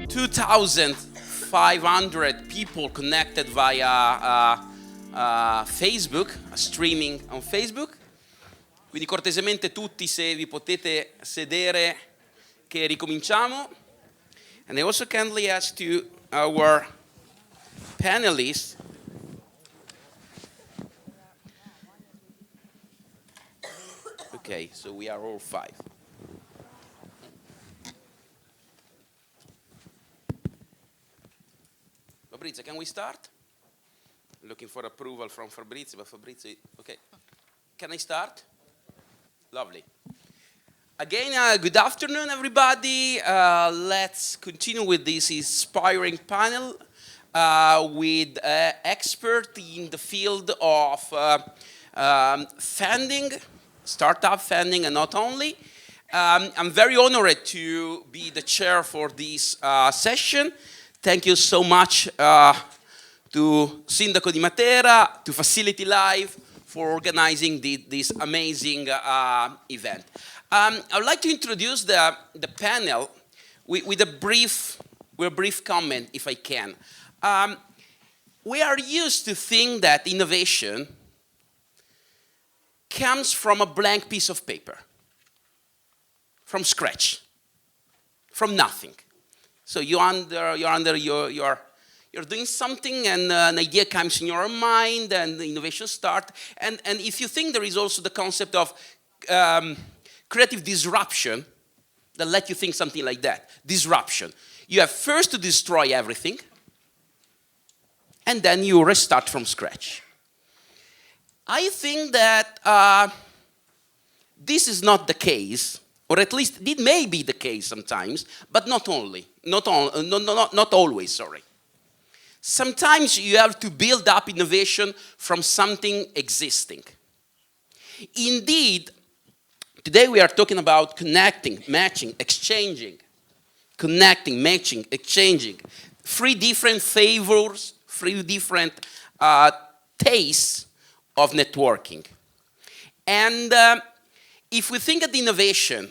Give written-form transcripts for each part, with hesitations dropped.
2,500 people connected via Facebook, streaming on Facebook. Quindi cortesemente tutti, se vi potete sedere, che ricominciamo. And I also kindly ask to our panelists okay, so we are all five. Fabrizio, can we start? Looking for approval from Fabrizio, but Fabrizio, okay. Can I start? Lovely. Again, good afternoon, everybody. Let's continue with this inspiring panel with expert in the field of funding, startup funding, and not only. I'm very honored to be the chair for this session. Thank you so much to Sindaco di Matera, to Facility Live for organizing this amazing event. I would like to introduce the panel with a brief comment, if I can. We are used to think that innovation comes from a blank piece of paper, from scratch, from nothing. So you're doing something, and an idea comes in your mind, and the innovation starts. And if you think, there is also the concept of creative disruption that let you think something like that. Disruption. You have first to destroy everything, and then you restart from scratch. I think that this is not the case, or at least it may be the case sometimes, but not always, sorry. Sometimes you have to build up innovation from something existing. Indeed, today we are talking about connecting, matching, exchanging. Connecting, matching, exchanging. Three different flavors, three different tastes of networking. And if we think of innovation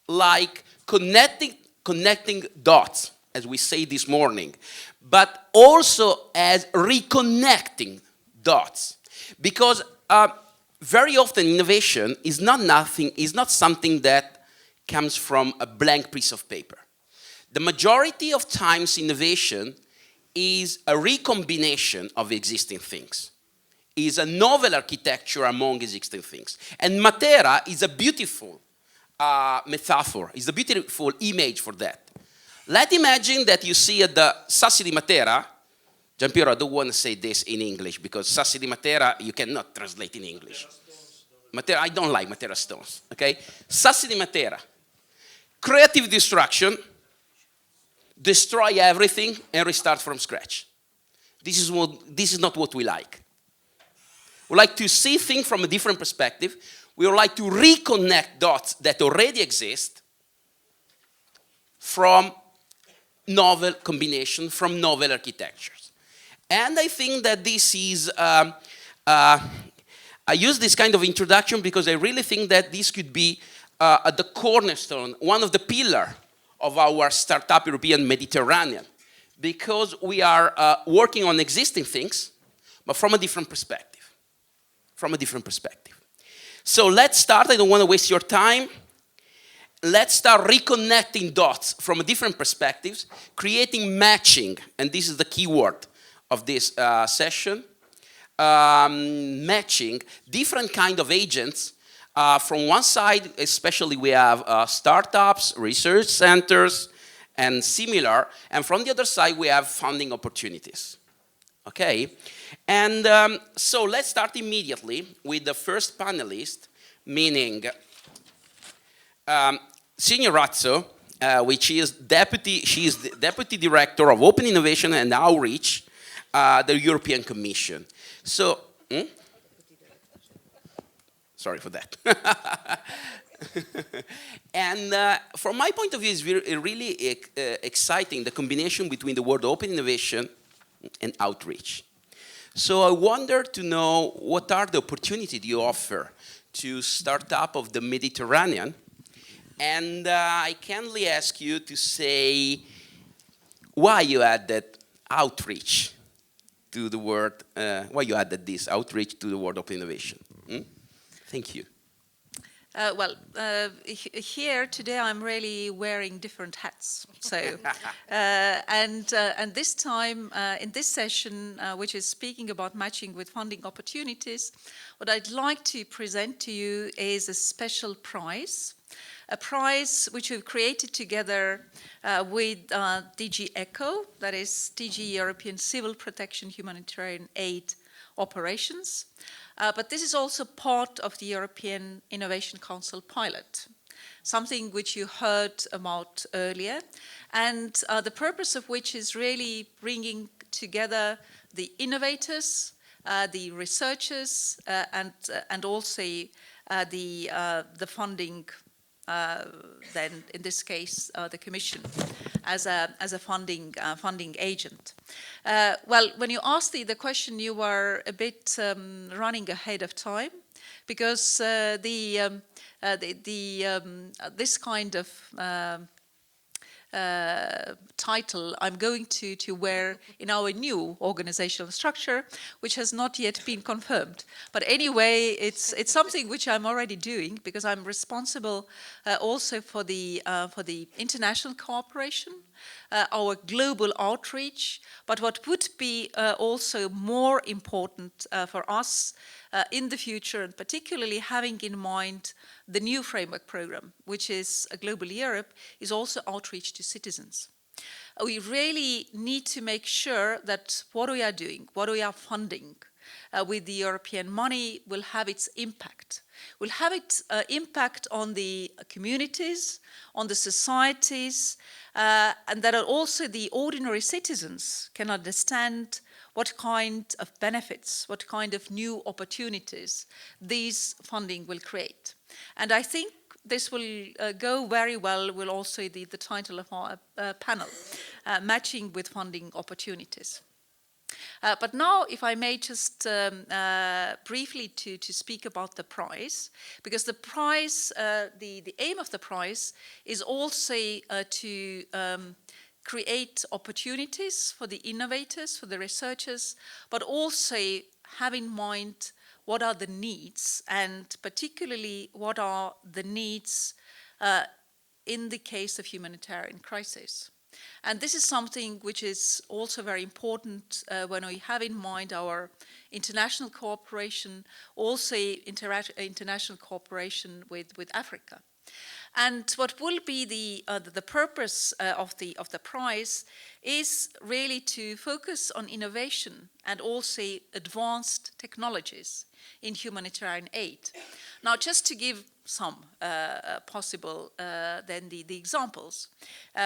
like connecting dots, as we say this morning, but also as reconnecting dots. Because very often innovation is not something that comes from a blank piece of paper. The majority of times innovation is a recombination of existing things, is a novel architecture among existing things. And Matera is a beautiful metaphor, is a beautiful image for that. Let's imagine that you see at the Sassi di Matera. Giampiero, I don't want to say this in English because Sassi di Matera you cannot translate in English. Matera, I don't like Matera stones, okay? Sassi di Matera. Creative destruction, destroy everything and restart from scratch. This is not what we like. We like to see things from a different perspective. We would like to reconnect dots that already exist from novel combination, from novel architectures. And I think that this is, I use this kind of introduction because I really think that this could be at the cornerstone, one of the pillars of our Startup European Mediterranean, because we are working on existing things, but from a different perspective. So let's start. I don't want to waste your time. Let's start reconnecting dots from different perspectives, creating matching, and this is the key word of this session, matching different kind of agents. From one side, especially we have startups, research centers, and similar, and from the other side we have funding opportunities. Okay? And so let's start immediately with the first panelist, meaning Signor Razzo, she is the Deputy Director of Open Innovation and Outreach, the European Commission. So, sorry for that. And from my point of view, it's really exciting, the combination between the word open innovation and outreach. So I wonder to know what are the opportunities you offer to startup of the Mediterranean. And I kindly ask you to say why you added outreach to the word, why you added this outreach to the word of innovation? Hmm? Thank you. Here today I'm really wearing different hats. So, and this time in this session, which is speaking about matching with funding opportunities, what I'd like to present to you is a special prize. A prize which we've created together with DG ECHO, that is DG European Civil Protection Humanitarian Aid Operations. But this is also part of the European Innovation Council pilot, something which you heard about earlier, and the purpose of which is really bringing together the innovators, the researchers, and also the funding, then in this case the Commission as a funding agent. Well, when you asked the question, you were a bit running ahead of time, because this kind of title I'm going to wear in our new organizational structure, which has not yet been confirmed. But anyway, it's something which I'm already doing, because I'm responsible also for the international cooperation, our global outreach. But what would be also more important for us in the future, and particularly having in mind the new framework program, which is a Global Europe, is also outreach to citizens. We really need to make sure that what we are doing, what we are funding with the European money will have its impact. Will have its impact on the communities, on the societies, and that also the ordinary citizens can understand what kind of benefits, what kind of new opportunities these funding will create. And I think this will go very well with also the title of our panel, Matching with Funding Opportunities. But now, if I may just briefly to speak about the prize, because the prize, the aim of the prize is also to create opportunities for the innovators, for the researchers, but also have in mind what are the needs, and particularly what are the needs in the case of humanitarian crisis. And this is something which is also very important when we have in mind our international cooperation, also international cooperation with Africa. And what will be the purpose of the prize is really to focus on innovation and also advanced technologies in humanitarian aid. Now, just to give some possible then the examples.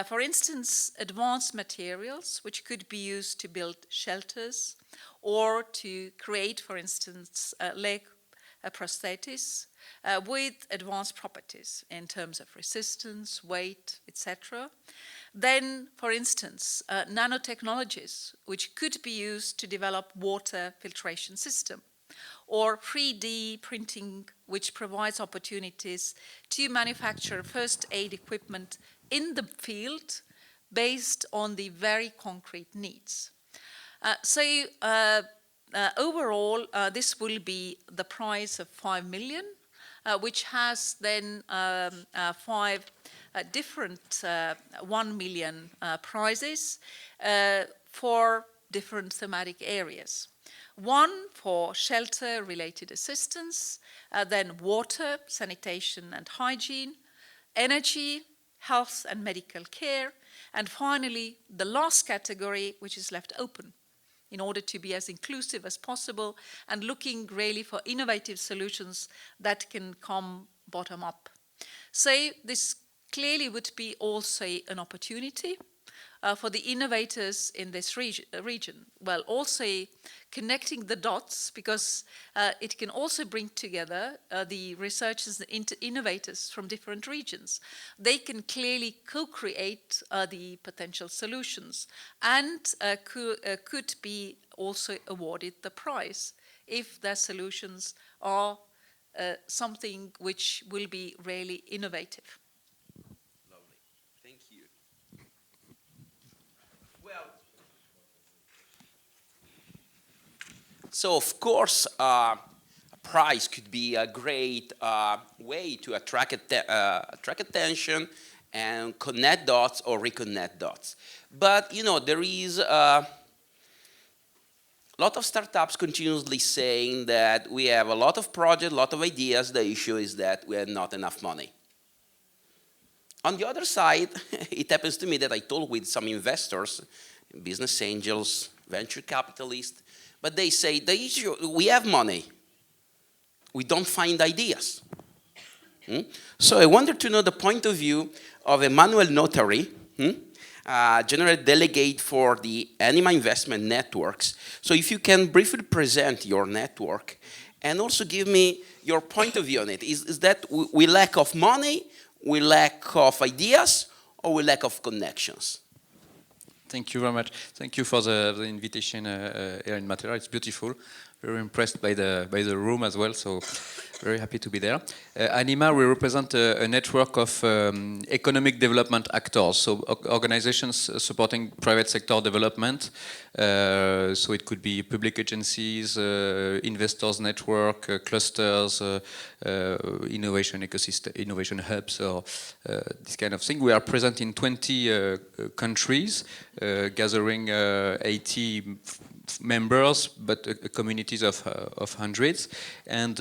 For instance, advanced materials which could be used to build shelters or to create, for instance, leg prosthetics with advanced properties in terms of resistance, weight, etc. Then, for instance, nanotechnologies which could be used to develop water filtration system, or 3D printing, which provides opportunities to manufacture first aid equipment in the field based on the very concrete needs. Overall, this will be the prize of 5 million, which has then 5 different 1 million prizes for different thematic areas. One for shelter-related assistance, then water, sanitation and hygiene, energy, health and medical care, and finally the last category, which is left open in order to be as inclusive as possible and looking really for innovative solutions that can come bottom up. So this clearly would be also an opportunity for the innovators in this region. Well, also connecting the dots, because it can also bring together the researchers and innovators from different regions. They can clearly co-create the potential solutions and could be also awarded the prize if their solutions are something which will be really innovative. So of course, a prize could be a great way to attract attention and connect dots or reconnect dots. But you know, there is a lot of startups continuously saying that we have a lot of projects, a lot of ideas. The issue is that we have not enough money. On the other side, it happens to me that I talk with some investors, business angels, venture capitalists, but they say the issue, we have money, we don't find ideas. So I wanted to know the point of view of Emmanuel Notary, General Delegate for the Anima Investment Networks. So if you can briefly present your network and also give me your point of view on it. Is that we lack of money, we lack of ideas, or we lack of connections? Thank you very much. Thank you for the invitation here in Matera. It's beautiful. Very impressed by the room as well, so very happy to be there. Anima, we represent a network of economic development actors, so organizations supporting private sector development. So it could be public agencies, investors network, clusters, innovation ecosystem, innovation hubs, or this kind of thing. We are present in 20 countries, gathering 80 members, but communities of hundreds. And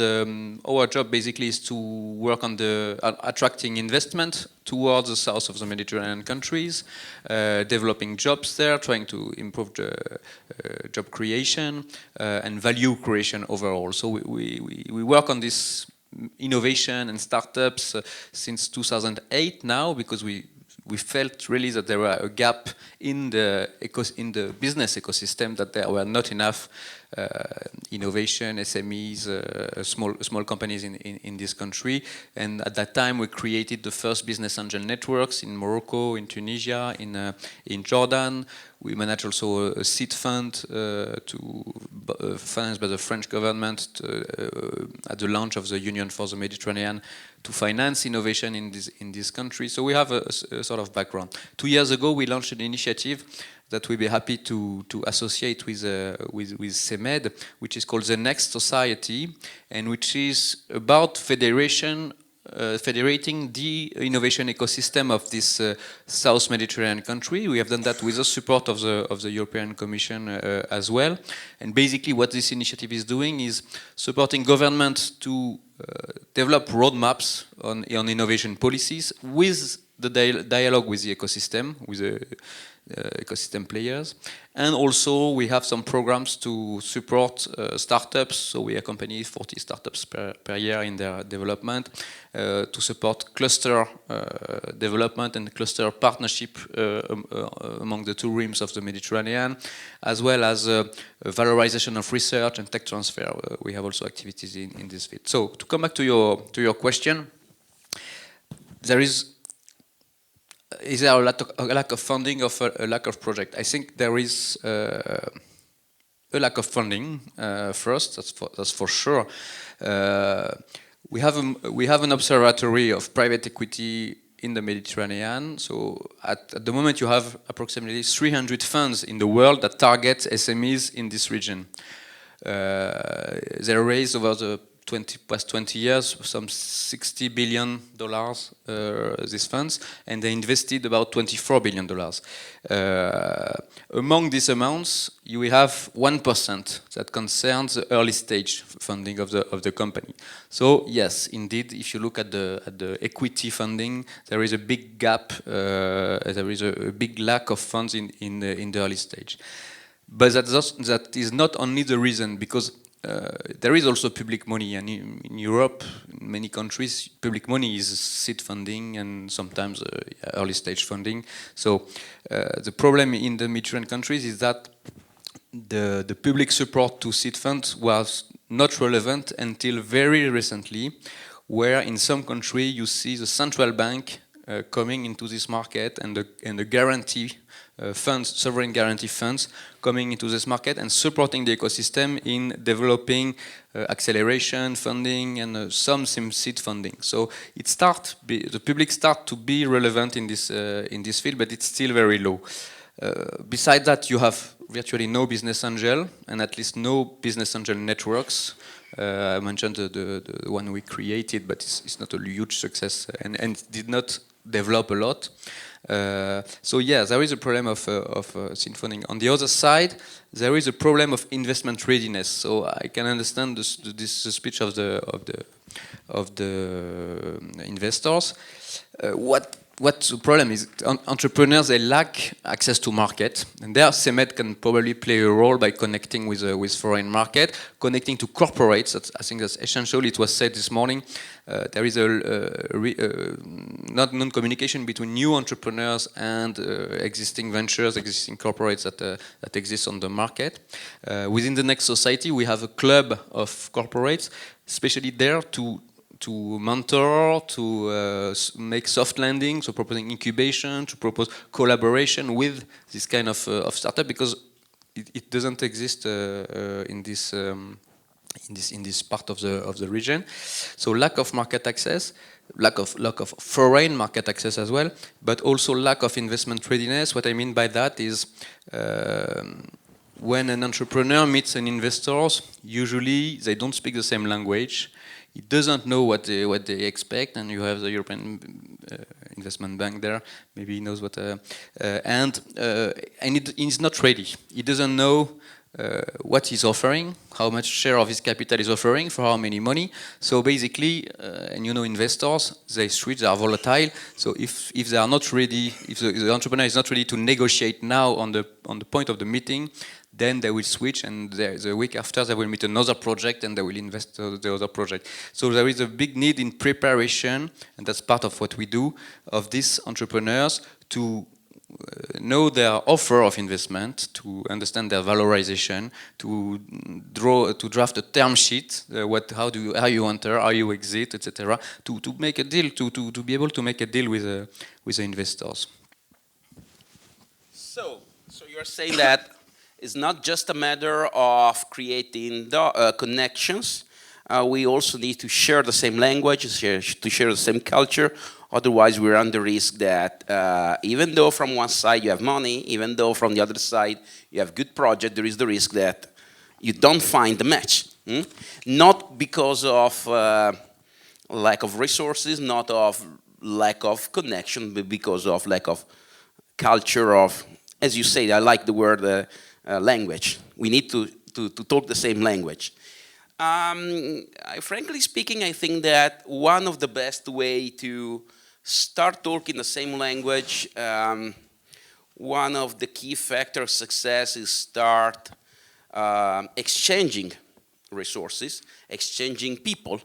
our job basically is to work on the attracting investment towards the south of the Mediterranean countries, developing jobs there, trying to improve the job creation and value creation overall. So we work on this innovation and startups since 2008 now, because we felt really that there were a gap in the business ecosystem, that there were not enough innovation, SMEs, small companies in this country. And at that time we created the first business angel networks in Morocco, in Tunisia, in Jordan. We manage also a seed fund financed by the French government at the launch of the Union for the Mediterranean to finance innovation in this country. So we have a sort of background. 2 years ago we launched an initiative that we'll be happy to associate with SEMED, which is called the Next Society, and which is about federating the innovation ecosystem of this South Mediterranean country. We have done that with the support of the European Commission as well. And basically what this initiative is doing is supporting governments to develop roadmaps on innovation policies with the dialogue with the ecosystem, with the ecosystem players. And also we have some programs to support startups, so we accompany 40 startups per year in their development, to support cluster development and cluster partnership among the two rims of the Mediterranean, as well as valorization of research and tech transfer. We have also activities in this field. So to come back to your question, is there a lack of funding or a lack of project? I think there is a lack of funding first. That's for sure. We have an observatory of private equity in the Mediterranean. So at the moment you have approximately 300 funds in the world that target SMEs in this region. They raised over the past 20 years some $60 billion, these funds, and they invested about $24 billion. Among these amounts, you will have 1% that concerns the early stage funding of the company. So yes, indeed, if you look at the equity funding, there is a big gap, there is a big lack of funds in the early stage. But that is not only the reason, because there is also public money, and in Europe, in many countries, public money is seed funding and sometimes early stage funding. So the problem in the Mediterranean countries is that the public support to seed funds was not relevant until very recently, where in some country you see the central bank coming into this market and the guarantee funds, sovereign guarantee funds, coming into this market and supporting the ecosystem in developing acceleration funding and some seed funding. So the public start to be relevant in this field, but it's still very low. Besides that, you have virtually no business angel, and at least no business angel networks. I mentioned the one we created, but it's not a huge success and did not develop a lot. So yeah, there is a problem of sync-funding. On the other side, there is a problem of investment readiness. So I can understand this speech of the investors. What the problem is, entrepreneurs, they lack access to market, and there SEMED can probably play a role by connecting with foreign market, connecting to corporates. I think that's essential. It was said this morning. There is not non-communication between new entrepreneurs and existing ventures, existing corporates that exist on the market. Within the Next Society, we have a club of corporates, especially there to mentor, to make soft landing, so proposing incubation, to propose collaboration with this kind of startup, because it doesn't exist in this part of the region. So lack of market access, lack of foreign market access as well, but also lack of investment readiness. What I mean by that is when an entrepreneur meets an investor, usually they don't speak the same language. He doesn't know what they expect, and you have the European Investment Bank there. Maybe he knows what, and he's not ready. He doesn't know what he's offering, how much share of his capital is offering, for how many money. So basically, and you know, investors, they switch, they are volatile. So if they are not ready, if the entrepreneur is not ready to negotiate now on the point of the meeting, then they will switch, and the week after they will meet another project and they will invest the other project. So there is a big need in preparation, and that's part of what we do, of these entrepreneurs to know their offer of investment, to understand their valorization, to draft a term sheet, how you enter, how you exit, etc., to make a deal, to be able to make a deal with the investors. So you're saying that it's not just a matter of creating connections. We also need to share the same language, to share the same culture. Otherwise, we run the risk that even though from one side you have money, even though from the other side you have good project, there is the risk that you don't find the match. Not because of lack of resources, not of lack of connection, but because of lack of culture of, as you say, I like the word language. We need to talk the same language. Frankly speaking, I think that one of the best way to start talking the same language, one of the key factors of success is start exchanging resources, exchanging people,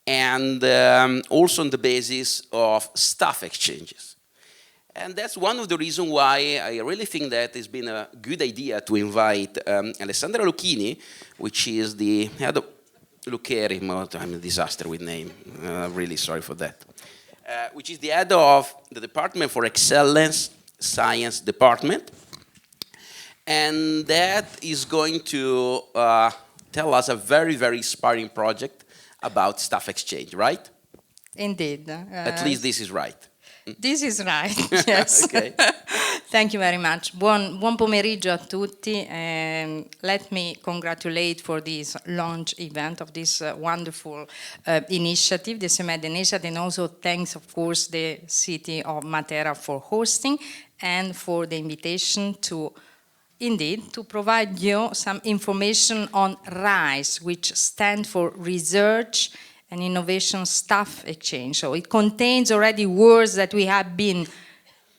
and also on the basis of staff exchanges. And that's one of the reasons why I really think that it's been a good idea to invite Alessandra Lucchini, which is the head of Luccheri. I'm a disaster with name. I'm really sorry for that. Which is the head of the Department for Excellence Science Department. And that is going to tell us a very, very inspiring project about staff exchange, right? Indeed. At least this is right. This is right, yes. Okay. Thank you very much. Buon pomeriggio a tutti. Let me congratulate for this launch event of this wonderful initiative, the SEMED initiative, and also thanks, of course, the city of Matera for hosting and for the invitation to, indeed, to provide you some information on RISE, which stands for Research and Innovation Staff Exchange. So it contains already words that we have been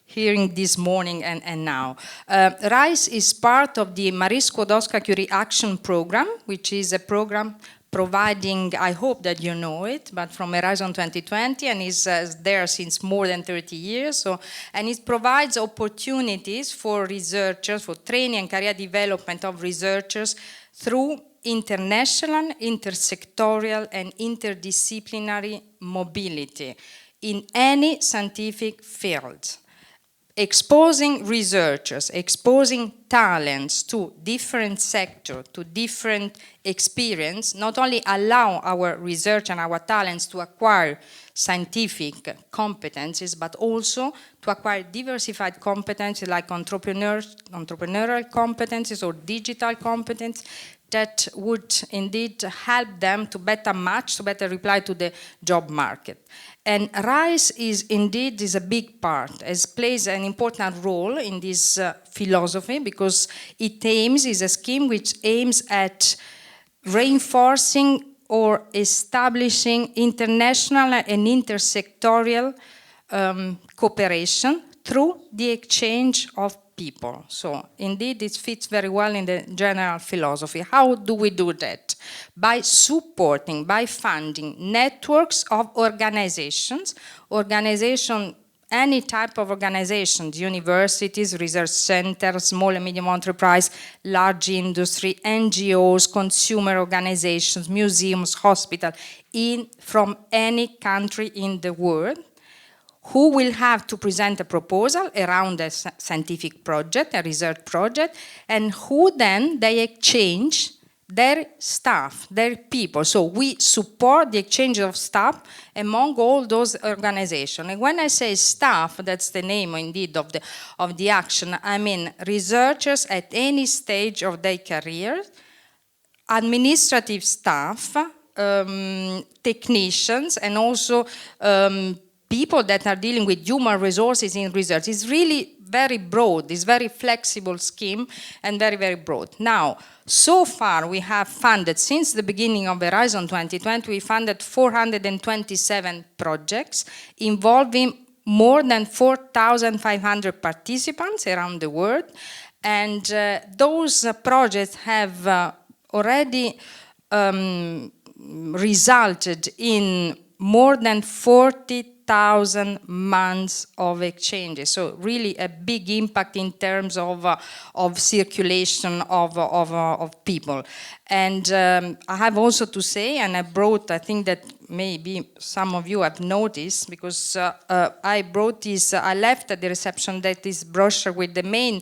hearing this morning and now. RISE is part of the Marie Skłodowska-Curie Action Program, which is a program providing, I hope that you know it, but from Horizon 2020, and is there since more than 30 years. So, and it provides opportunities for researchers, for training and career development of researchers through international, intersectorial, and interdisciplinary mobility in any scientific field. exposing researchers, exposing talents to different sectors, to different experience, not only allow our research and our talents to acquire scientific competencies, but also to acquire diversified competencies like entrepreneurial competencies or digital competence that would indeed help them to better match, to better reply to the job market. And RISE is a big part, it plays an important role in this philosophy because is a scheme which aims at reinforcing or establishing international and intersectorial cooperation through the exchange of people. So indeed it fits very well in the general philosophy. How do we do that? By supporting, by funding networks of organizations, any type of organizations, universities, research centers, small and medium enterprise, large industry, NGOs, consumer organizations, museums, hospitals, from any country in the world, who will have to present a proposal around a scientific project, a research project, and who then they exchange their staff, their people. So we support the exchange of staff among all those organizations. And when I say staff, that's the name indeed of the action, I mean researchers at any stage of their career, administrative staff, technicians, and also people that are dealing with human resources in research. It's really very broad, it's very flexible scheme and very, very broad. Now, so far we have funded, since the beginning of Horizon 2020, we funded 427 projects involving more than 4,500 participants around the world. And those projects have already resulted in more than 40,000 months of exchanges. So really a big impact in terms of circulation of people. And I have also to say, and I brought, I think that maybe some of you have noticed, because I left at the reception this brochure with the main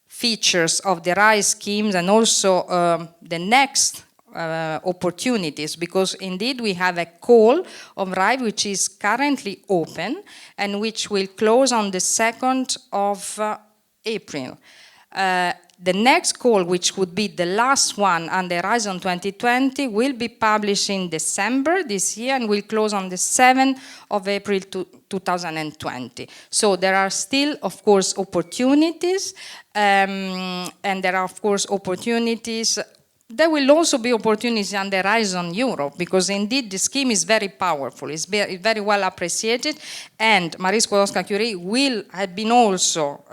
features of the RISE schemes and also the next opportunities, because indeed we have a call of RISE which is currently open and which will close on the 2nd of April. The next call, which would be the last one under Horizon 2020, will be published in December this year and will close on the 7th of April 2020. So there are still, of course, opportunities, and there are, of course, opportunities. There will also be opportunities under Horizon Europe, because indeed the scheme is very powerful, it's very well appreciated, and Marie Skłodowska-Curie have been also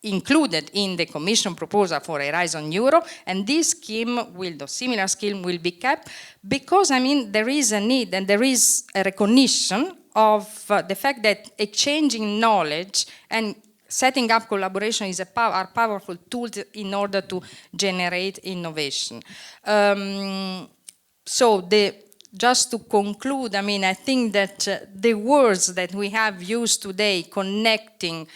included in the Commission proposal for Horizon Europe, and this scheme the similar scheme will be kept, because I mean there is a need and there is a recognition of the fact that exchanging knowledge and setting up collaboration are powerful tools in order to generate innovation. Just to conclude, I mean, I think that the words that we have used today, connecting,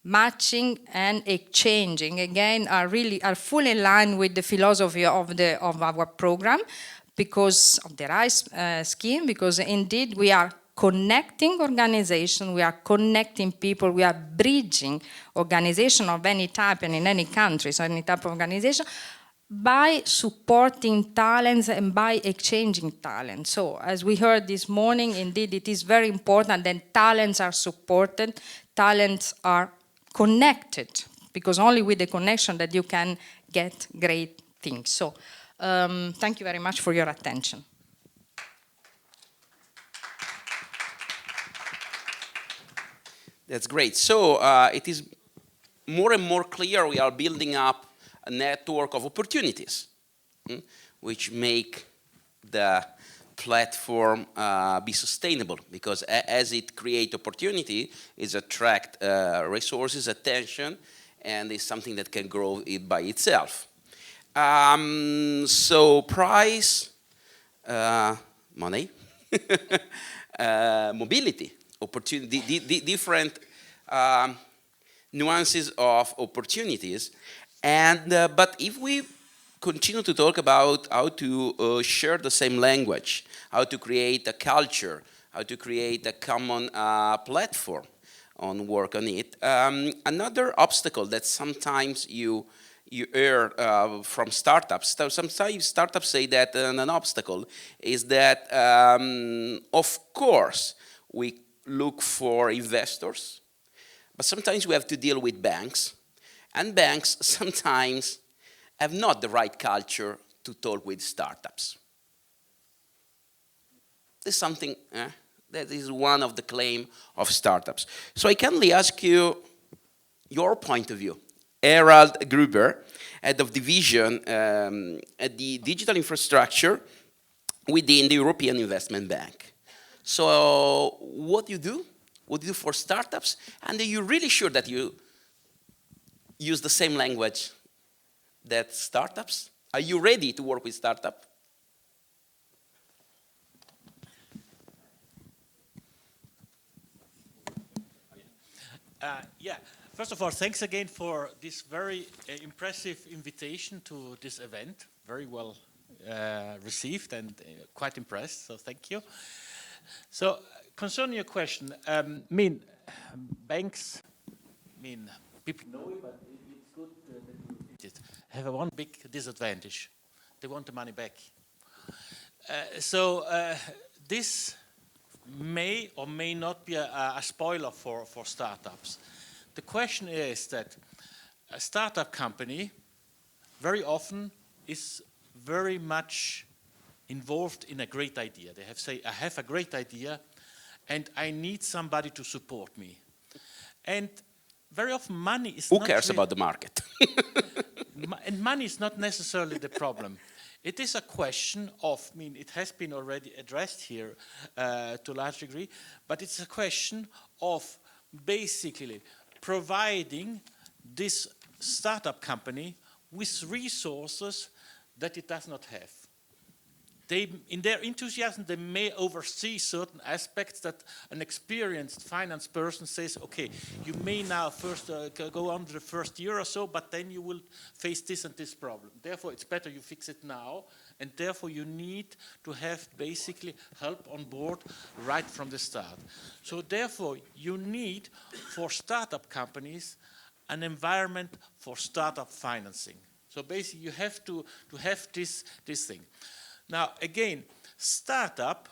matching, and exchanging, again, are fully in line with the philosophy of our program, because of the RISE scheme, because indeed we are connecting organization, we are connecting people, we are bridging organization of any type and in any country, so any type of organization, by supporting talents and by exchanging talents. So as we heard this morning, indeed it is very important that talents are supported, talents are connected, because only with the connection that you can get great things. So thank you very much for your attention. That's great. So it is more and more clear we are building up a network of opportunities, which make the platform be sustainable, because as it creates opportunity, it attracts resources, attention, and is something that can grow it by itself. So price, money, mobility, opportunity, different nuances of opportunities. And but if we continue to talk about how to share the same language, how to create a culture, how to create a common platform on work on it. Another obstacle that sometimes you hear from startups. So sometimes startups say that an obstacle is that, of course, we look for investors, but sometimes we have to deal with banks, and banks sometimes have not the right culture to talk with startups. This is something that is one of the claim of startups. So I kindly ask you your point of view. Harald Gruber, head of division at the digital infrastructure within the European Investment Bank. So what do you do? What do you do for startups? And are you really sure that you use the same language that startups? Are you ready to work with startups? Yeah, first of all, thanks again for this very impressive invitation to this event. Very well received and quite impressed, so thank you. So, concerning your question, banks, people know it, but it's good that you have one big disadvantage. They want the money back. This may or may not be a spoiler for startups. The question is that a startup company very often is very much involved in a great idea. They say, I have a great idea and I need somebody to support me. And very often money is Who not cares really, about the market? and money is not necessarily the problem. It is a question of, it has been already addressed here to a large degree, but it's a question of basically providing this startup company with resources that it does not have. They, in their enthusiasm, they may oversee certain aspects that an experienced finance person says, okay, you may now first go on the first year or so, but then you will face this and this problem. Therefore, it's better you fix it now, and therefore you need to have basically help on board right from the start. So therefore, you need, for startup companies, an environment for startup financing. So basically, you have to have this thing. Now, again, startup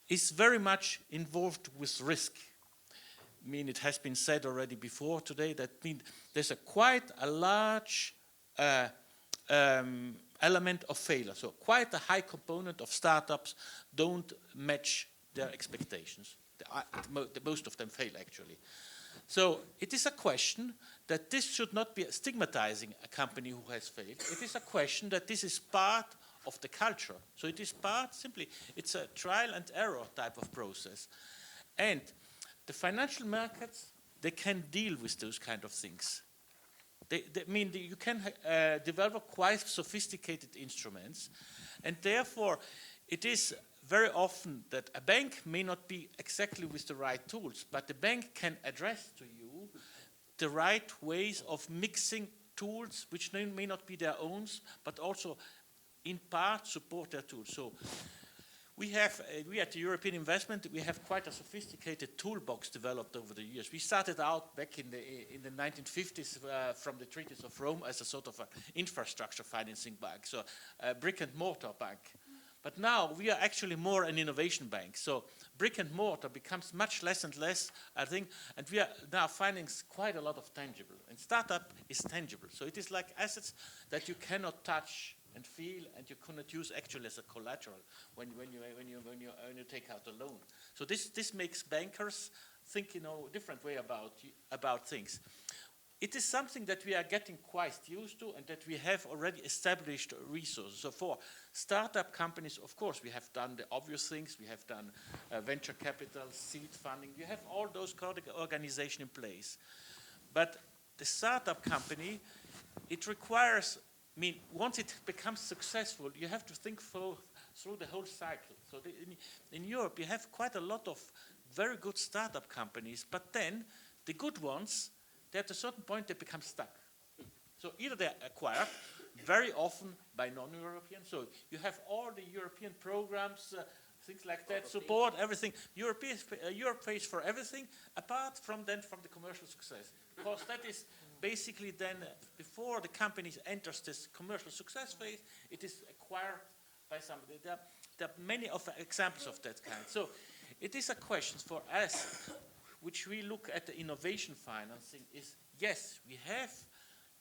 is very much involved with risk. It has been said already before today that there's quite a large element of failure. So quite a high component of startups don't match their expectations. Most of them fail, actually. So it is a question that this should not be stigmatizing a company who has failed. It is a question that this is part of the culture. So it is simply, it's a trial and error type of process. And the financial markets, they can deal with those kind of things. You can develop quite sophisticated instruments, and therefore it is very often that a bank may not be exactly with the right tools, but the bank can address to you the right ways of mixing tools which may not be their own, but also in part support their tools. So we at the European Investment, we have quite a sophisticated toolbox developed over the years. We started out back in the 1950s from the Treaties of Rome as a sort of an infrastructure financing bank, so a brick and mortar bank. But now we are actually more an innovation bank. So brick and mortar becomes much less and less, I think, and we are now finding quite a lot of tangible. And startup is tangible. So it is like assets that you cannot touch and feel, and you cannot use actually as a collateral when you take out a loan. So this makes bankers think in a different way about things. It is something that we are getting quite used to, and that we have already established resources. So for startup companies, of course, we have done the obvious things. We have done venture capital, seed funding. We have all those organizations in place. But the startup company, it requires, once it becomes successful, you have to think through the whole cycle. So in Europe, you have quite a lot of very good startup companies, but then the good ones, at a certain point they become stuck. So either they're acquired, very often by non-Europeans. So you have all the European programs, things like that, support everything. Europe pays for everything, apart from the commercial success. Because that is basically then, before the company enters this commercial success phase, it is acquired by somebody. There are many examples of that kind. So it is a question for us, which we look at the innovation financing, is yes, we have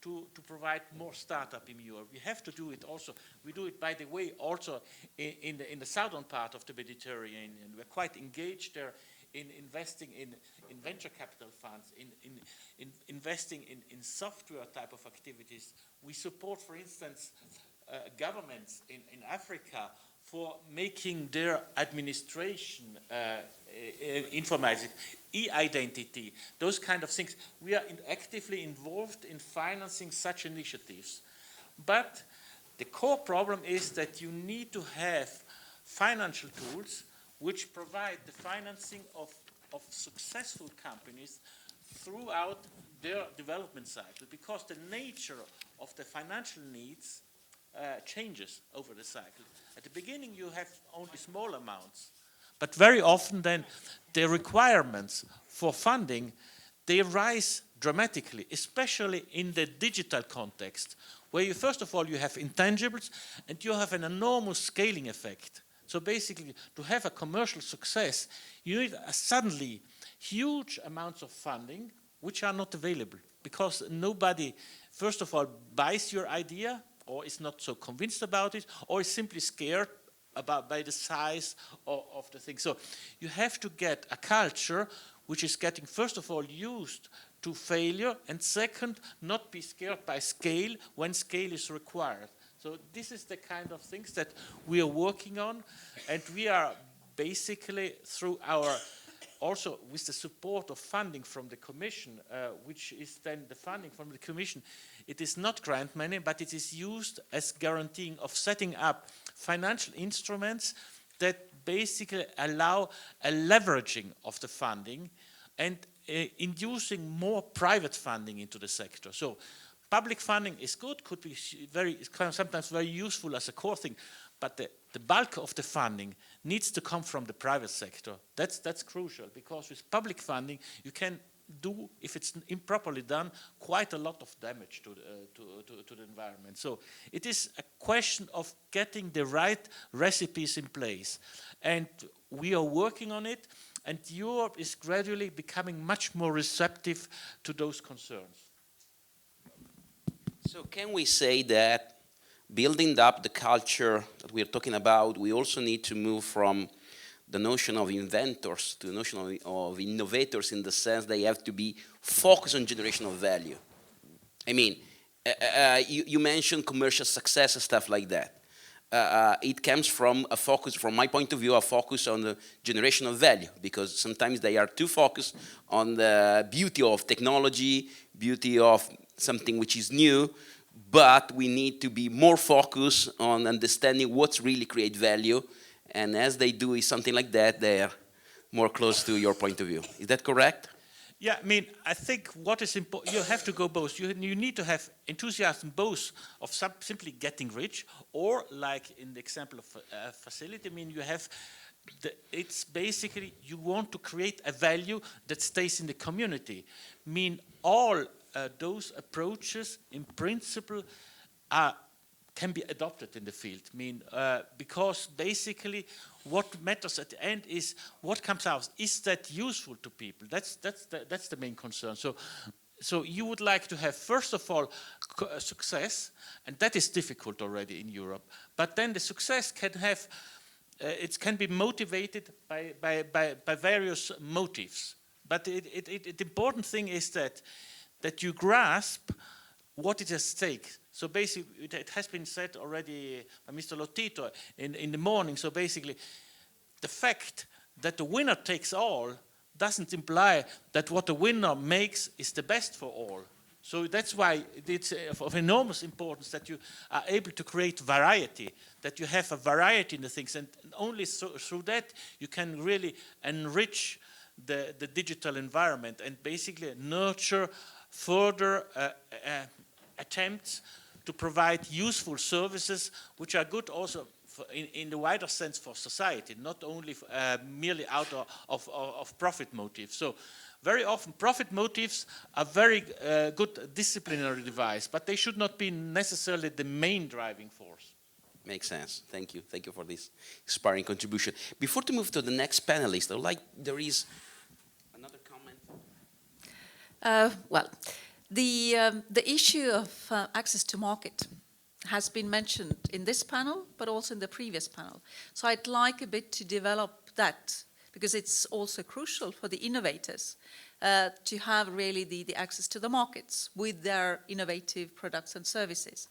to provide more startup in Europe. We have to do it also. We do it, by the way, also in the southern part of the Mediterranean. We're quite engaged there in investing in venture capital funds, in investing in software type of activities. We support, for instance, governments in Africa for making their administration informatic, e-identity, those kind of things. We are actively involved in financing such initiatives. But the core problem is that you need to have financial tools which provide the financing of successful companies throughout their development cycle, because the nature of the financial needs changes over the cycle. At the beginning you have only small amounts, but very often then the requirements for funding, they rise dramatically, especially in the digital context, where you, first of all, you have intangibles and you have an enormous scaling effect. So basically, to have a commercial success, you need suddenly huge amounts of funding which are not available, because nobody, first of all, buys your idea, or is not so convinced about it, or is simply scared by the size of the thing. So you have to get a culture which is getting, first of all, used to failure, and second, not be scared by scale when scale is required. So this is the kind of things that we are working on, and we are basically, through our, also with the support of funding from the Commission, which is then the funding from the Commission, it is not grant money, but it is used as guaranteeing of setting up financial instruments that basically allow a leveraging of the funding and inducing more private funding into the sector. So public funding is good, could be sometimes very useful as a core thing, but the bulk of the funding needs to come from the private sector. That's crucial, because with public funding you can do, if it's improperly done, quite a lot of damage to the environment. So it is a question of getting the right recipes in place, and we are working on it, and Europe is gradually becoming much more receptive to those concerns. So can we say that building up the culture that we're talking about, we also need to move from the notion of inventors to the notion of innovators, in the sense they have to be focused on generation of value? I mean, you mentioned commercial success and stuff like that. It comes from a focus, from my point of view, a focus on the generation of value, because sometimes they are too focused on the beauty of technology, beauty of something which is new, but we need to be more focused on understanding what's really create value, and as they do something like that, they are more close to your point of view. Is that correct? Yeah, I mean, I think what is important, you have to go both. You need to have enthusiasm both of simply getting rich, or like in the example of a facility, I mean, you have, it's basically, you want to create a value that stays in the community. I mean, all those approaches, in principle, can be adopted in the field. I mean, because basically what matters at the end is what comes out. Is that useful to people? That's the main concern. So you would like to have, first of all, success, and that is difficult already in Europe. But then the success can have, it can be motivated by various motives. But the important thing is that you grasp what is at stake. So basically, it has been said already by Mr. Lotito in the morning. So basically, the fact that the winner takes all doesn't imply that what the winner makes is the best for all. So that's why it's of enormous importance that you are able to create variety, that you have a variety in the things, and only through that you can really enrich the digital environment and basically nurture further attempts to provide useful services which are good also for in the wider sense for society, not only merely out of profit motives. So very often profit motives are very good disciplinary device, but they should not be necessarily the main driving force. Makes sense. Thank you. Thank you for this inspiring contribution. Before to move to the next panelist, I would like, there is another comment. Well, the issue of access to market has been mentioned in this panel, but also in the previous panel. So I'd like a bit to develop that, because it's also crucial for the innovators to have really the access to the markets with their innovative products and services.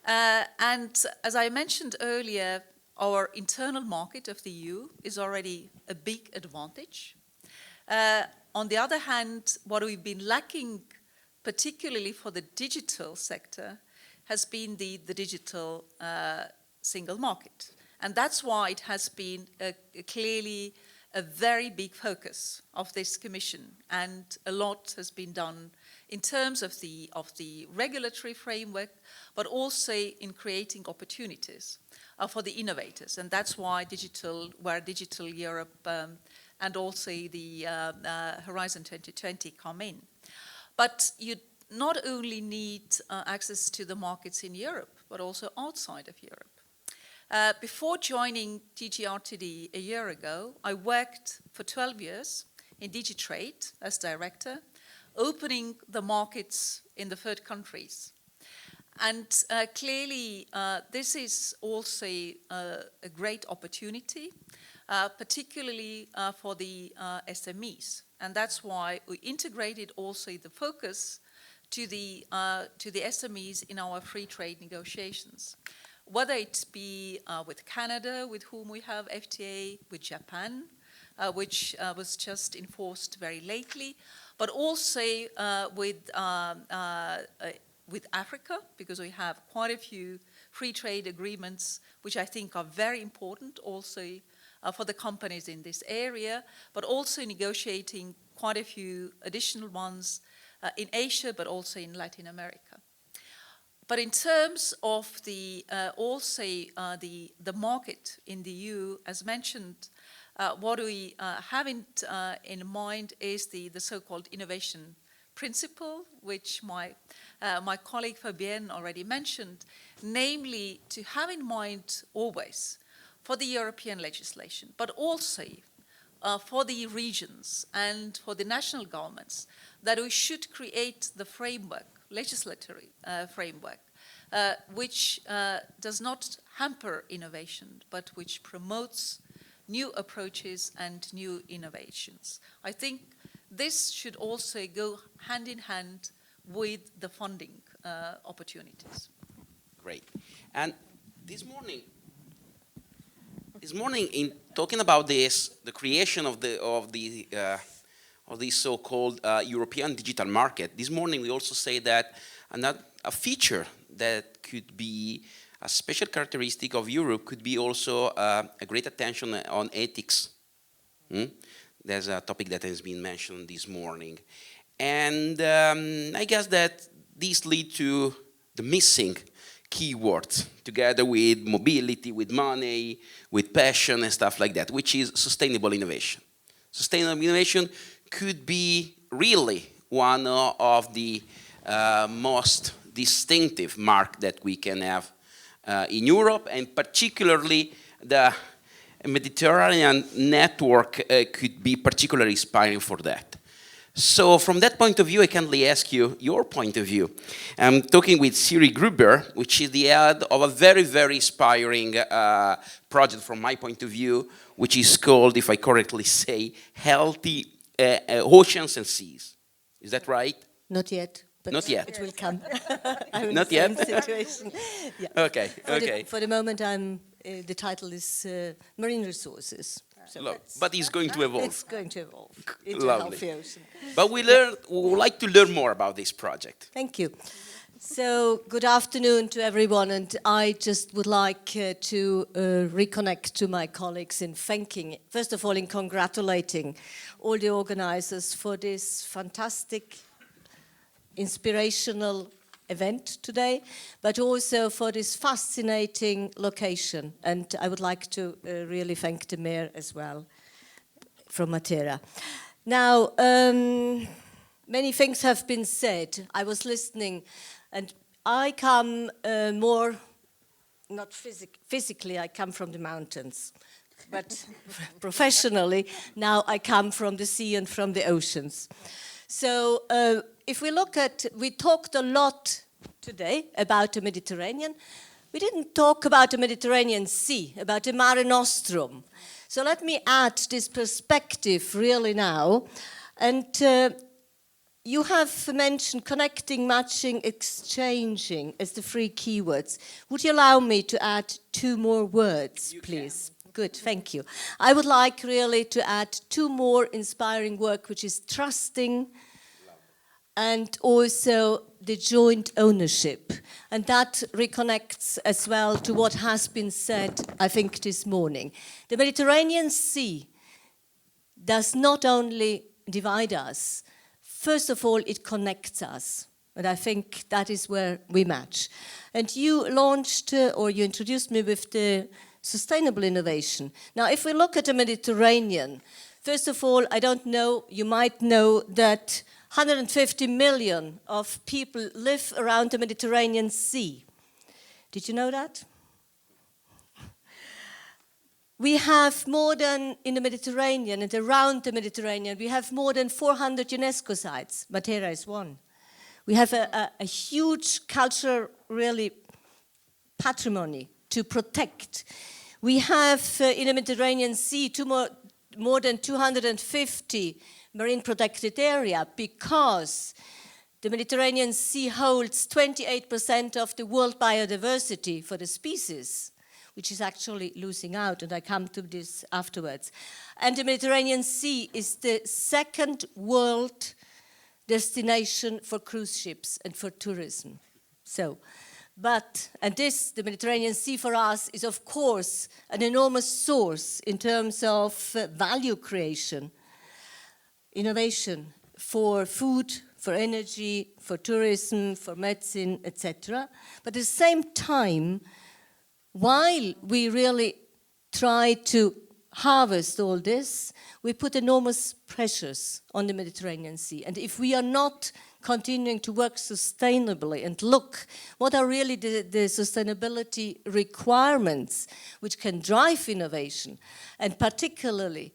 And as I mentioned earlier, our internal market of the EU is already a big advantage. On the other hand, what we've been lacking, particularly for the digital sector, has been the digital single market. And that's why it has been clearly a very big focus of this Commission, and a lot has been done in terms of the regulatory framework, but also in creating opportunities for the innovators. And that's why Digital Europe and also the Horizon 2020 come in. But you not only need access to the markets in Europe, but also outside of Europe. Before joining DG RTD a year ago, I worked for 12 years in DG Trade as director, opening the markets in the third countries. And clearly, this is also a great opportunity, particularly for the SMEs. And that's why we integrated also the focus to the SMEs in our free trade negotiations. Whether it be with Canada, with whom we have FTA, with Japan, which was just enforced very lately, but also with Africa, because we have quite a few free trade agreements, which I think are very important also for the companies in this area, but also negotiating quite a few additional ones in Asia, but also in Latin America. But in terms of the market in the EU, as mentioned, what we have in mind is the so-called innovation principle, which my colleague Fabienne already mentioned, namely to have in mind always for the European legislation, but also for the regions and for the national governments, that we should create the framework, legislatory framework, which does not hamper innovation, but which promotes new approaches and new innovations. I think this should also go hand in hand with the funding opportunities. Great. And this morning, in talking about this, the creation of this so-called European digital market, this morning we also say that a feature that could be a special characteristic of Europe could be also a great attention on ethics. There's a topic that has been mentioned this morning. And I guess that this leads to the missing keywords, together with mobility, with money, with passion and stuff like that, which is sustainable innovation. Sustainable innovation could be really one of the most distinctive mark that we can have in Europe, and particularly the Mediterranean network could be particularly inspiring for that. So from that point of view, I kindly ask you your point of view. I'm talking with Siri Gruber, which is the head of a very, very inspiring project from my point of view, which is called, if I correctly say, Healthy Oceans and Seas. Is that right? Not yet. But not yet. It will come. I'm in not the yet? same situation. Yeah. Okay. For the moment, the title is Marine Resources. So but it's going to evolve. It's going to evolve into a healthy ocean. But we would like to learn more about this project. Thank you. So good afternoon to everyone, and I just would like to reconnect to my colleagues in thanking, first of all, in congratulating all the organizers for this fantastic inspirational event today, but also for this fascinating location. And I would like to really thank the mayor as well from Matera. Now, many things have been said. I was listening, and I come more, not physically, I come from the mountains, but professionally, now I come from the sea and from the oceans. So if we look at, we talked a lot today about the Mediterranean. We didn't talk about the Mediterranean Sea, about the Mare Nostrum. So let me add this perspective really now. And you have mentioned connecting, matching, exchanging as the three keywords. Would you allow me to add two more words, please? Good, thank you. I would like really to add two more inspiring words, which is trusting and also the joint ownership. And that reconnects as well to what has been said, I think, this morning. The Mediterranean Sea does not only divide us, first of all, it connects us. And I think that is where we match. And you launched, or you introduced me with the sustainable innovation. Now, if we look at the Mediterranean, first of all, I don't know, you might know that 150 million of people live around the Mediterranean Sea. Did you know that? We have more than, in the Mediterranean and around the Mediterranean, we have more than 400 UNESCO sites. Matera is one. We have a huge cultural, really, patrimony to protect. We have in the Mediterranean Sea more than 250 marine protected area, because the Mediterranean Sea holds 28% of the world biodiversity for the species, which is actually losing out, and I come to this afterwards. And the Mediterranean Sea is the second world destination for cruise ships and for tourism. So, the Mediterranean Sea for us is, of course, an enormous source in terms of value creation, innovation for food, for energy, for tourism, for medicine, etc. But at the same time, while we really try to harvest all this, we put enormous pressures on the Mediterranean Sea. And if we are not continuing to work sustainably and look what are really the sustainability requirements which can drive innovation, and particularly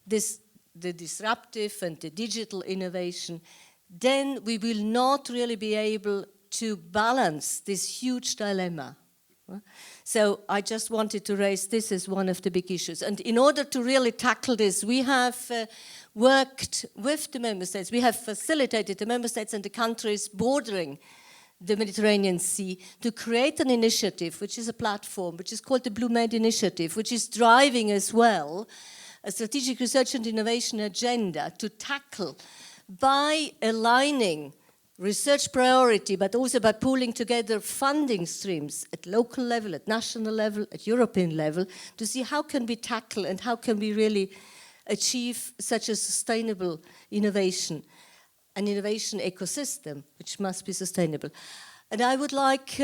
the disruptive and the digital innovation, then we will not really be able to balance this huge dilemma. So I just wanted to raise this as one of the big issues. And in order to really tackle this, we have worked with the member states. We have facilitated the member states and the countries bordering the Mediterranean Sea to create an initiative, which is a platform, which is called the Blue Med Initiative, which is driving as well a strategic research and innovation agenda to tackle by aligning research priority, but also by pooling together funding streams at local level, at national level, at European level, to see how can we tackle and how can we really achieve such a sustainable innovation, an innovation ecosystem, which must be sustainable. And I would like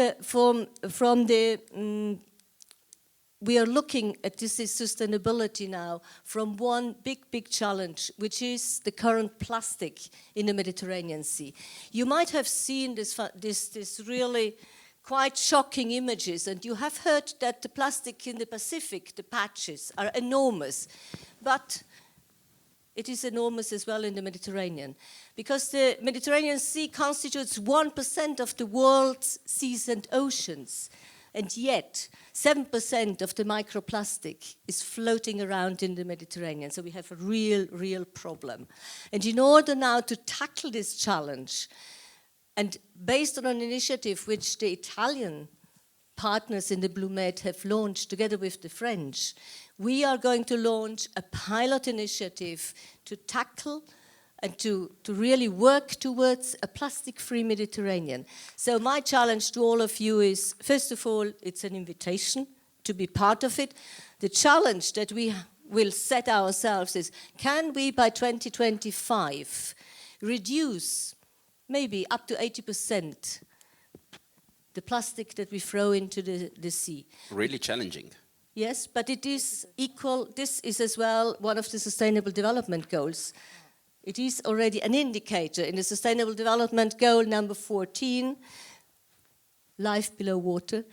we are looking at this sustainability now from one big challenge, which is the current plastic in the Mediterranean Sea. You might have seen this really quite shocking images, and you have heard that the plastic in the Pacific, the patches, are enormous. But it is enormous as well in the Mediterranean, because the Mediterranean Sea constitutes 1% of the world's seas and oceans. And yet, 7% of the microplastic is floating around in the Mediterranean. So we have a real problem. And in order now to tackle this challenge, and based on an initiative which the Italian partners in the Blue Med have launched together with the French, we are going to launch a pilot initiative to tackle and to really work towards a plastic-free Mediterranean. So my challenge to all of you is, first of all, it's an invitation to be part of it. The challenge that we will set ourselves is, can we by 2025 reduce maybe up to 80% the plastic that we throw into the sea. Really challenging. Yes, but it is equal. This is as well one of the Sustainable Development Goals. It is already an indicator in the Sustainable Development Goal number 14, life below water.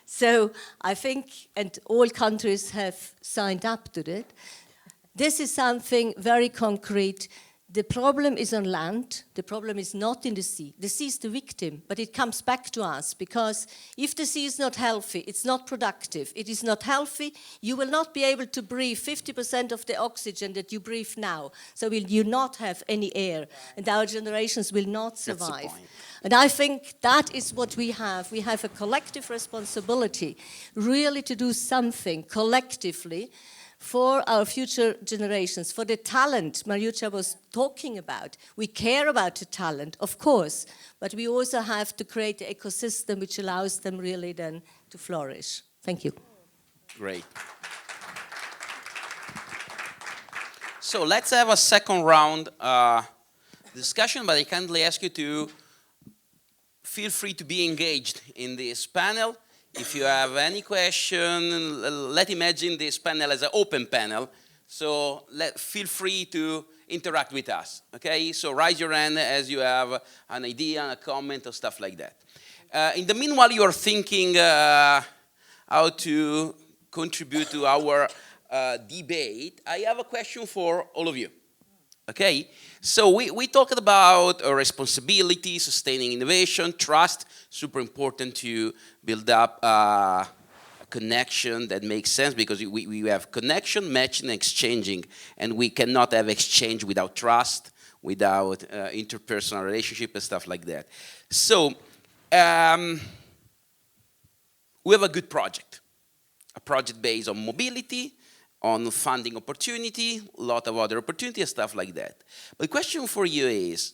So I think, and all countries have signed up to that. This is something very concrete. The problem is on land. The problem is not in the sea. The sea is the victim, but it comes back to us because if the sea is not healthy, it's not productive. It is not healthy. You will not be able to breathe 50% of the oxygen that you breathe now. So will you not have any air, and our generations will not survive. That's the point. And I think that is what we have. We have a collective responsibility, really to do something collectively for our future generations, for the talent Mariuccia was talking about. We care about the talent, of course, but we also have to create an ecosystem which allows them really then to flourish. Thank you. Great. So let's have a second round discussion, but I kindly ask you to feel free to be engaged in this panel. If you have any question, let's imagine this panel as an open panel. So feel free to interact with us, okay? So raise your hand as you have an idea, a comment, or stuff like that. In the meanwhile, you are thinking how to contribute to our debate. I have a question for all of you. Okay, so we talked about responsibility, sustaining innovation, trust, super important to build up a connection that makes sense because we have connection, matching, and exchanging, and we cannot have exchange without trust, without interpersonal relationship and stuff like that. So we have a good project, a project based on mobility, on funding opportunity, a lot of other opportunity and stuff like that. But the question for you is,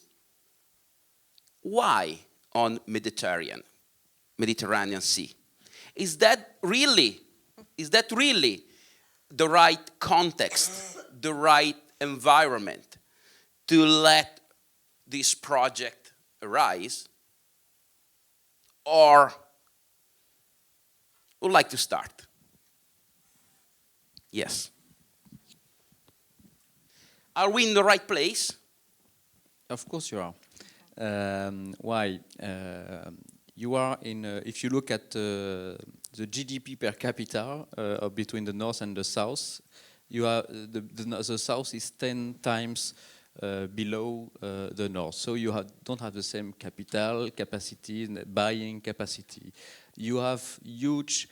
why on Mediterranean Sea? Is that really the right context, the right environment to let this project arise? Or would like to start? Yes. Are we in the right place? Of course you are. Why? You are in. If you look at the GDP per capita between the north and the south, you are the south is 10 times below the north. So you don't have the same capital capacity, buying capacity. You have huge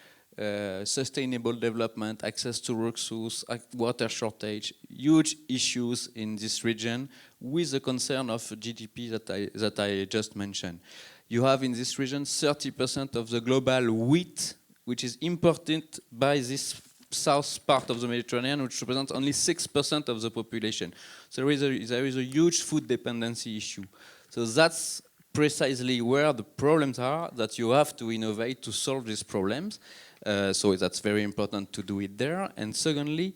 sustainable development, access to resources, water shortage, huge issues in this region with the concern of GDP that I just mentioned. You have in this region 30% of the global wheat, which is imported by this south part of the Mediterranean, which represents only 6% of the population. So there is a huge food dependency issue. So that's precisely where the problems are that you have to innovate to solve these problems. So that's very important to do it there. And secondly,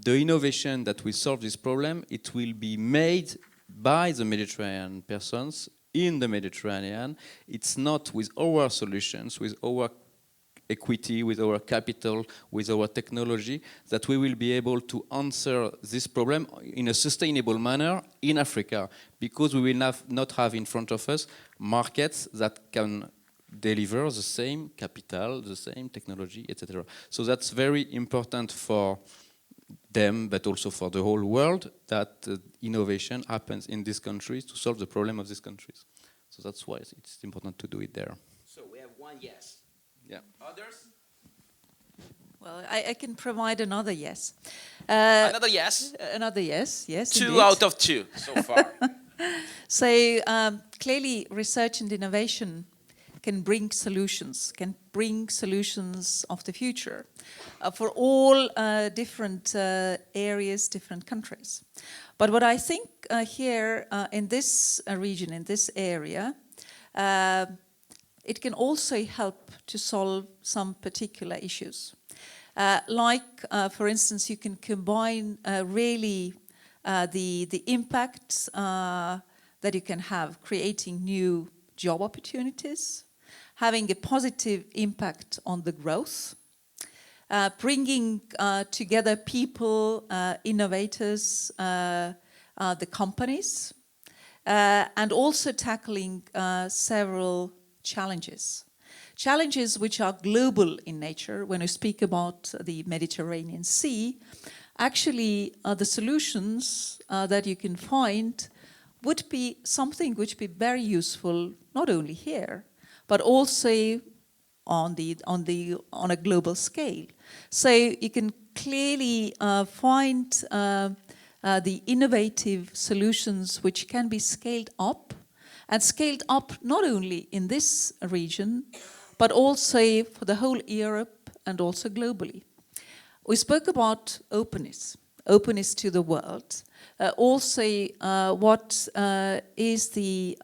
the innovation that will solve this problem, it will be made by the Mediterranean persons in the Mediterranean. It's not with our solutions, with our equity, with our capital, with our technology, that we will be able to answer this problem in a sustainable manner in Africa, because we will not have in front of us markets that can deliver the same capital, the same technology, etc. So that's very important for them, but also for the whole world, that innovation happens in these countries to solve the problem of these countries. So that's why it's important to do it there. So we have one yes. Yeah. Others? Well, I can provide another yes. Another yes? Another yes, yes. Two indeed. out of two so far. So clearly research and innovation can bring solutions of the future for all different areas, different countries. But what I think here in this region, in this area, it can also help to solve some particular issues. For instance, you can combine really the impact that you can have, creating new job opportunities, having a positive impact on the growth, bringing together people, innovators, the companies, and also tackling several challenges. Challenges which are global in nature. When we speak about the Mediterranean Sea, actually the solutions that you can find would be something which would be very useful, not only here, but also on a global scale. So you can clearly find the innovative solutions which can be scaled up, and scaled up not only in this region, but also for the whole Europe and also globally. We spoke about openness, openness to the world. Also, what is the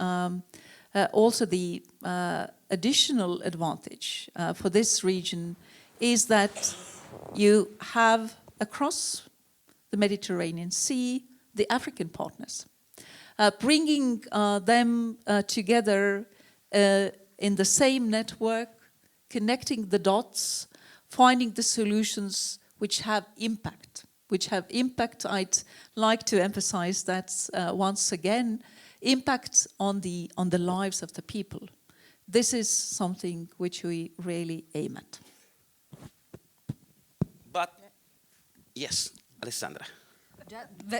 additional advantage for this region is that you have across the Mediterranean Sea the African partners, bringing them together in the same network, connecting the dots, finding the solutions which have impact. I'd like to emphasize that once again, impact on the lives of the people. This is something which we really aim at. But, yes, Alessandra.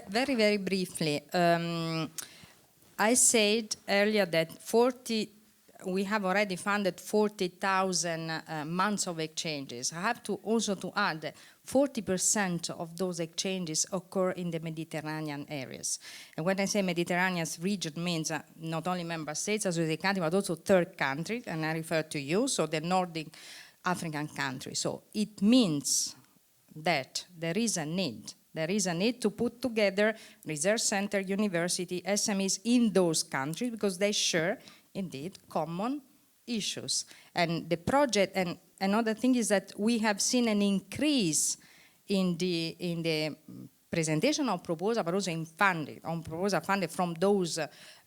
Very, very briefly. I said earlier that we have already funded 40,000 months of exchanges. I have to also to add that 40% of those exchanges occur in the Mediterranean areas. And when I say Mediterranean region means not only member states, associated countries, but also third countries, and I refer to you, so the Nordic African countries. So it means that there is a need. There is a need to put together research center, university, SMEs in those countries because they share, indeed, common issues. And the project, and another thing is that we have seen an increase in the presentation of proposal, but also in funding, on proposal funded from those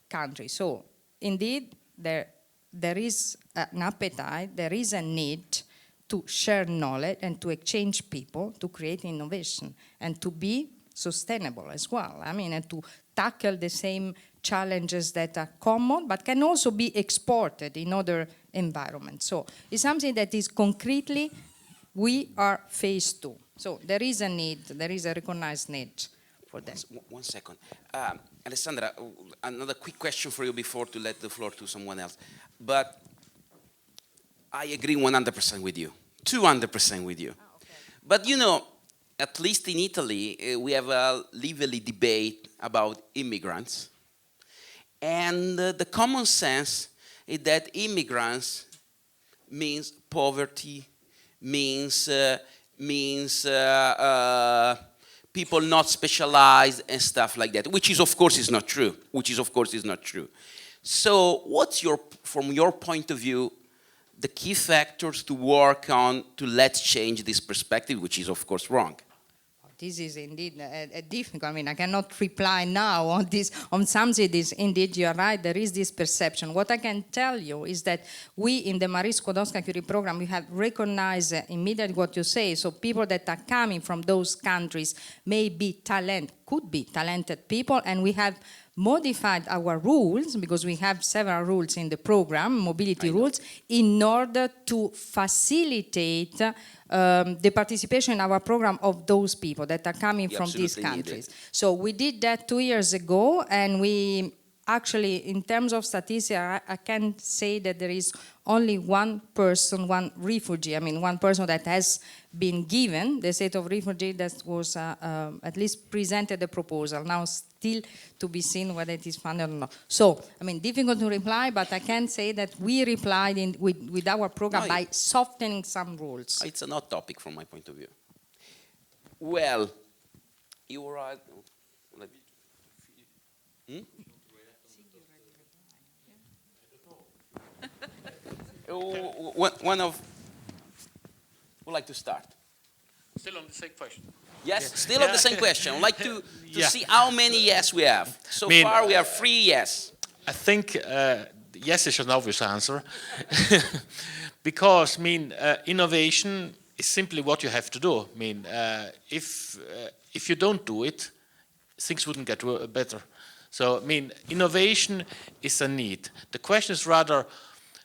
countries. So, indeed, there is an appetite, there is a need to share knowledge and to exchange people, to create innovation, and to be sustainable as well. I mean, and to tackle the same challenges that are common, but can also be exported in other environments. So it's something that is concretely, we are faced to. So there is a need, there is a recognized need for that. One second. Alessandra, another quick question for you before to let the floor to someone else. But I agree 100% with you, 200% with you. Okay. But you know, at least in Italy, we have a lively debate about immigrants. And the common sense is that immigrants means poverty, means people not specialized and stuff like that, which is of course is not true. So what's from your point of view, the key factors to work on to let's change this perspective, which is of course wrong? This is indeed a difficult, I mean, I cannot reply now on this, on something this, indeed, you're right, there is this perception. What I can tell you is that we in the Marie Skłodowska-Curie program, we have recognized immediately what you say, so people that are coming from those countries could be talented people, and we have modified our rules, because we have several rules in the program, mobility rules, in order to facilitate the participation in our program of those people that are coming from these countries. So we did that 2 years ago, and we actually, in terms of statistics, I can say that there is only one person, one refugee, I mean one person that has been given the state of refugee that was at least presented the proposal. Now still to be seen whether it is funded or not. So, I mean, difficult to reply, but I can say that we replied with our program by softening some rules. It's an odd topic from my point of view. Well, you were right. One of would like to start. Still on the same question. Yes, still on the same question. I'd like to see how many yes we have. So far we have 3 yes. I think yes is an obvious answer, because innovation is simply what you have to do. If you don't do it, things wouldn't get better. So innovation is a need. The question is rather,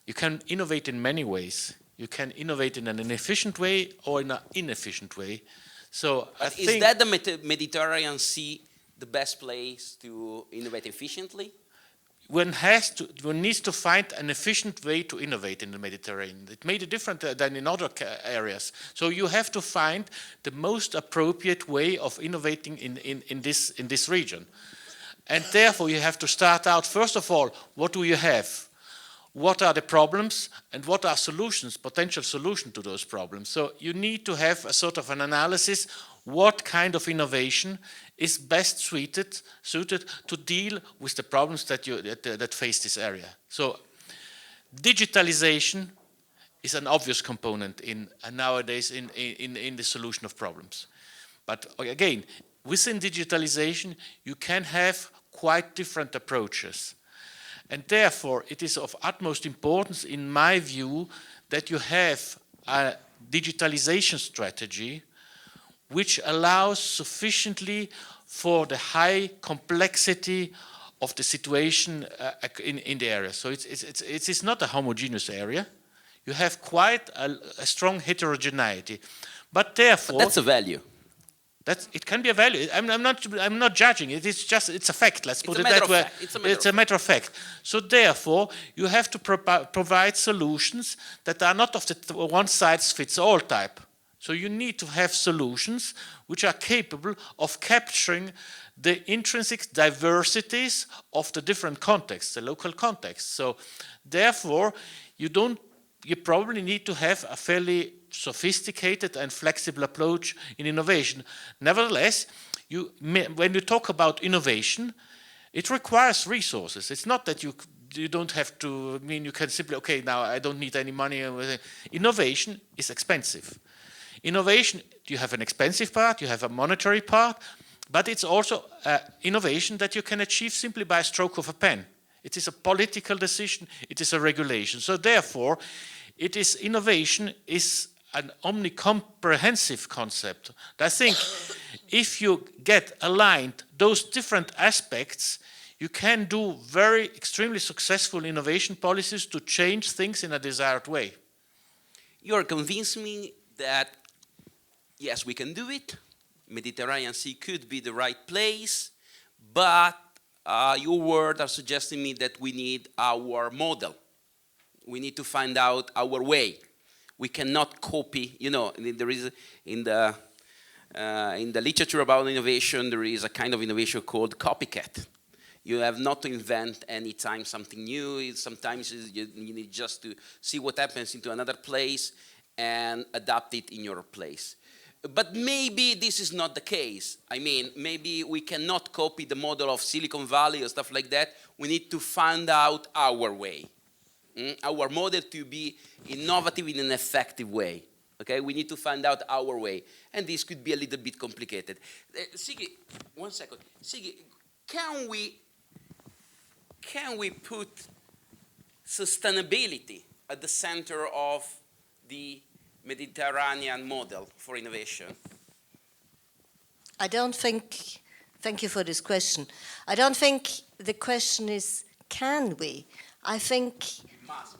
you can innovate in many ways. You can innovate in an efficient way or in an inefficient way. So is that the Mediterranean Sea the best place to innovate efficiently? One needs to find an efficient way to innovate in the Mediterranean. It may be different than in other areas. So you have to find the most appropriate way of innovating in this region. And therefore you have to start out, first of all, what do you have? What are the problems and what are solutions, potential solutions to those problems? So you need to have a sort of an analysis, what kind of innovation is best suited to deal with the problems that face this area. So digitalization is an obvious component nowadays in the solution of problems. But again, within digitalization, you can have quite different approaches. And therefore, it is of utmost importance, in my view, that you have a digitalization strategy which allows sufficiently for the high complexity of the situation in the area. So it is not a homogeneous area. You have quite a strong heterogeneity. But therefore... But that's a value. It can be a value. I'm not judging it. It's a fact. Let's put it that way. It's a matter of fact. So therefore, you have to provide solutions that are not of the one-size-fits-all type. So you need to have solutions which are capable of capturing the intrinsic diversities of the different contexts, the local contexts. So therefore, you probably need to have a fairly sophisticated and flexible approach in innovation. Nevertheless, when you talk about innovation, it requires resources. It's not that you don't have to, you can simply, okay, now I don't need any money. Innovation is expensive. Innovation, you have an expensive part, you have a monetary part, but it's also innovation that you can achieve simply by a stroke of a pen. It is a political decision, it is a regulation. So therefore, innovation is an omnicomprehensive concept. I think if you get aligned those different aspects, you can do extremely successful innovation policies to change things in a desired way. You're convincing me that, yes, we can do it. Mediterranean Sea could be the right place, but your words are suggesting me that we need our model. We need to find out our way. We cannot copy, there is in the literature about innovation, there is a kind of innovation called copycat. You have not to invent any time something new. Sometimes you need just to see what happens into another place and adapt it in your place. But maybe this is not the case. Maybe we cannot copy the model of Silicon Valley or stuff like that. We need to find out our way. Our model to be innovative in an effective way. Okay, we need to find out our way, and this could be a little bit complicated. Sigi, 1 second. Sigi, can we put sustainability at the center of the Mediterranean model for innovation? I don't think. Thank you for this question. I don't think the question is, can we? I think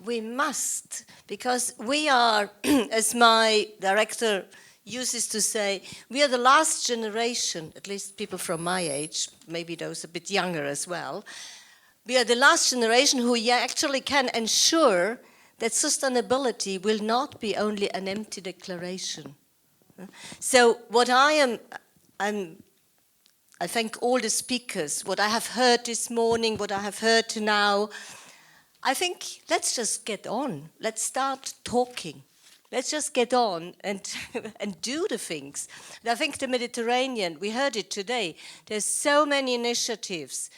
we must, because we are, as my director uses to say, we are the last generation, at least people from my age, maybe those a bit younger as well, we are the last generation who actually can ensure that sustainability will not be only an empty declaration. So what I thank all the speakers, what I have heard this morning, what I have heard now, I think let's just get on. Let's start talking. Let's just get on and do the things. And I think the Mediterranean, we heard it today, there's so many initiatives.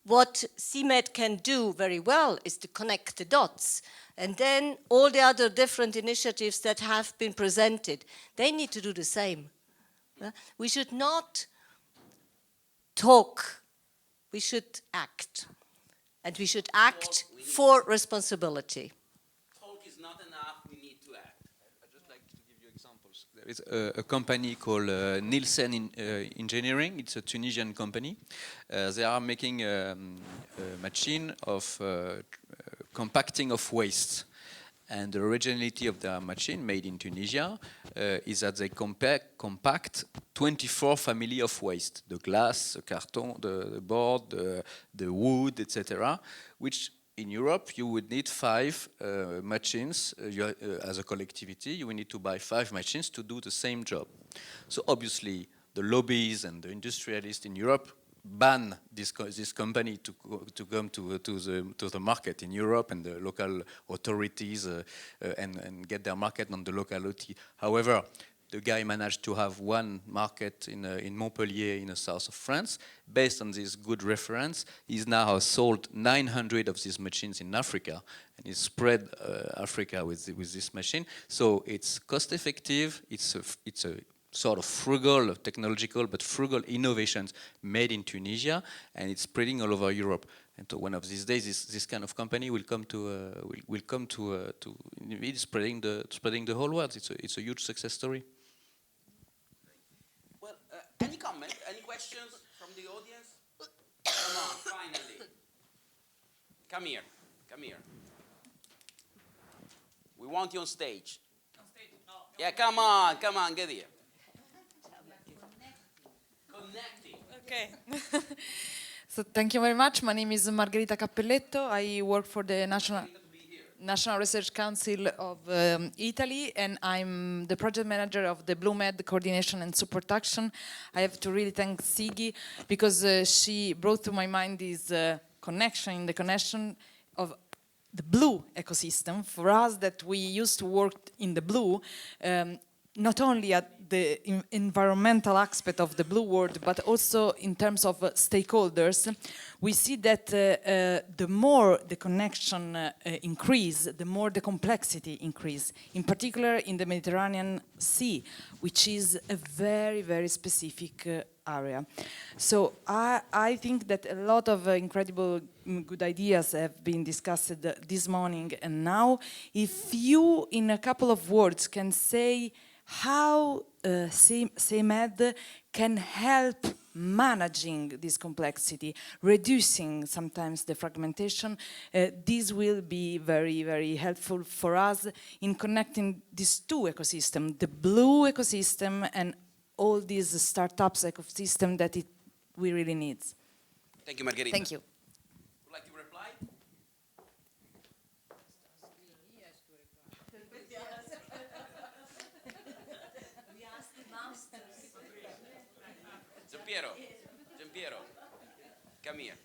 What SEMED can do very well is to connect the dots. And then all the other different initiatives that have been presented, they need to do the same. We should not talk, we should act. and we should act for responsibility. Talk is not enough, we need to act. I'd just like to give you examples. There is a company called Nielsen Engineering. It's a Tunisian company. They are making a machine of compacting of waste. And the originality of their machine, made in Tunisia, is that they compact 24 family of waste: the glass, the carton, the board, the wood, etc. Which in Europe you would need 5 machines. As a collectivity, you will need to buy 5 machines to do the same job. So obviously, the lobbies and the industrialists in Europe ban this company to come to the market in Europe, and the local authorities and get their market on the locality. However, the guy managed to have one market in Montpellier, in the south of France. Based on this good reference, he's now sold 900 of these machines in Africa, and he's spread Africa with this machine. So it's cost effective. It's a sort of frugal, technological, but frugal innovations made in Tunisia, and it's spreading all over Europe. And so one of these days, this kind of company will come to spreading the whole world. It's a huge success story. Well, any comment, any questions from the audience? Come on, finally. Come here, come here. We want you on stage. On stage? Oh, yeah, come on, get here. Connecting. Okay. So thank you very much. My name is Margherita Cappelletto. I work for the National Research Council of Italy, and I'm the project manager of the BlueMed Coordination and Support Action. I have to really thank Sigi, because she brought to my mind this connection of the blue ecosystem. For us that we used to work in the blue, not only at the environmental aspect of the blue world, but also in terms of stakeholders, we see that the more the connection increase, the more the complexity increase, in particular in the Mediterranean Sea, which is a very, very specific area. So I think that a lot of incredible good ideas have been discussed this morning and now. If you, in a couple of words, can say how SEMED can help managing this complexity, reducing sometimes the fragmentation, this will be very, very helpful for us in connecting these two ecosystems, the blue ecosystem and all these startups ecosystem that we really need. Thank you, Margherita. Thank you. Would like to reply? Giampiero, come here.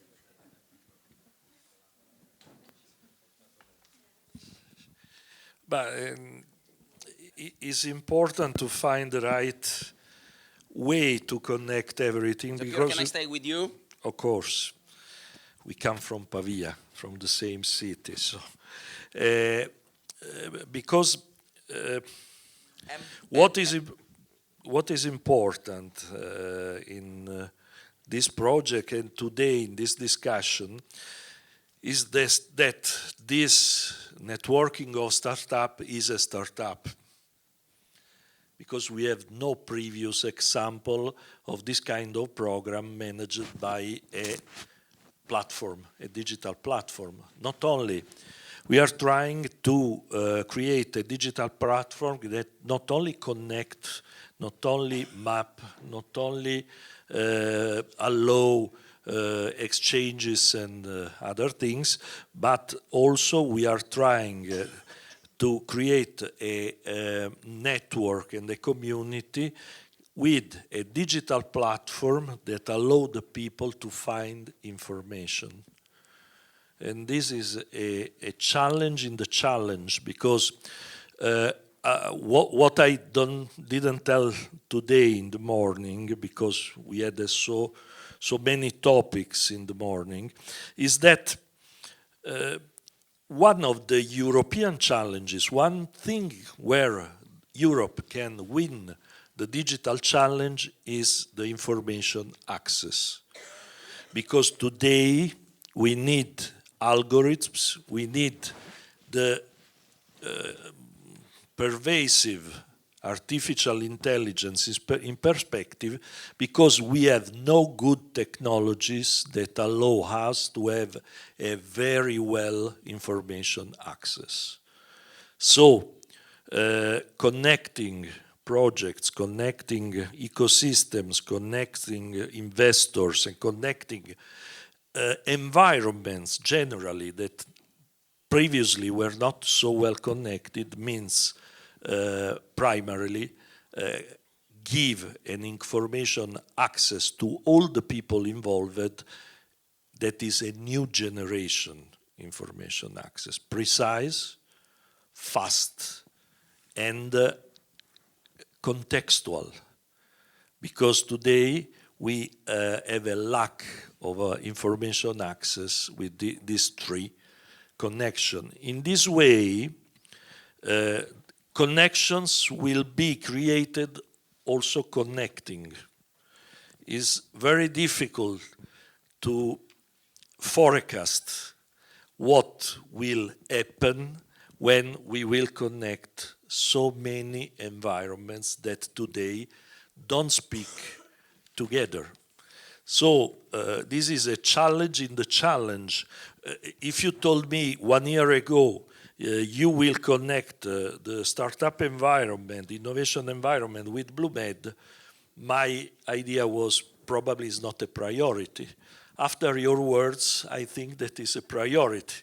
But it's important to find the right way to connect everything. Giampiero, because can I stay with you? Of course, we come from Pavia, from the same city. So, because what is important in this project and today in this discussion is that this networking of startup is a startup, because we have no previous example of this kind of program managed by a platform, a digital platform. Not only we are trying to create a digital platform that not only connect, not only map, not only allow exchanges and other things, but also we are trying to create a network and a community with a digital platform that allow the people to find information. And this is a challenge in the challenge, because what I didn't tell today in the morning, because we had so many topics in the morning, is that one of the European challenges, one thing where Europe can win the digital challenge is the information access. Because today we need algorithms, we need the pervasive artificial intelligence in perspective, because we have no good technologies that allow us to have a very well information access. So, connecting projects, connecting ecosystems, connecting investors, and connecting environments generally that previously were not so well connected means primarily give an information access to all the people involved that is a new generation information access, precise, fast, and contextual. Because today we have a lack of information access with these three connections. In this way, connections will be created also connecting. It's very difficult to forecast what will happen when we will connect so many environments that today don't speak together. So this is a challenge in the challenge. If you told me 1 year ago you will connect the startup environment, innovation environment with BlueMed, my idea was probably is not a priority. After your words, I think that is a priority.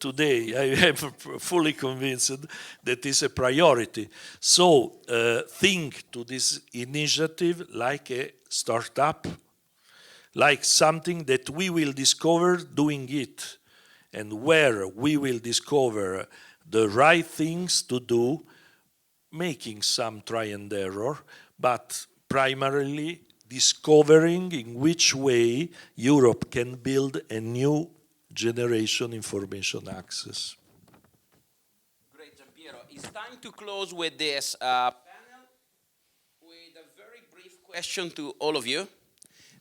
Today, I am fully convinced that is a priority. So think to this initiative like a startup, like something that we will discover doing it, and where we will discover the right things to do, making some try and error, but primarily discovering in which way Europe can build a new generation information access. Great, Giampiero. It's time to close with this panel with a very brief question to all of you,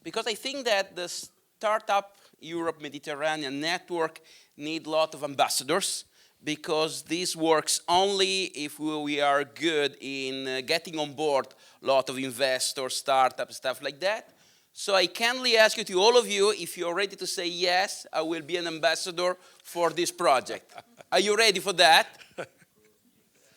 because I think that the Startup Europe Mediterranean Network need a lot of ambassadors, because this works only if we are good in getting on board a lot of investors, startups, stuff like that. So I kindly ask you to all of you, if you're ready to say yes, I will be an ambassador for this project. Are you ready for that?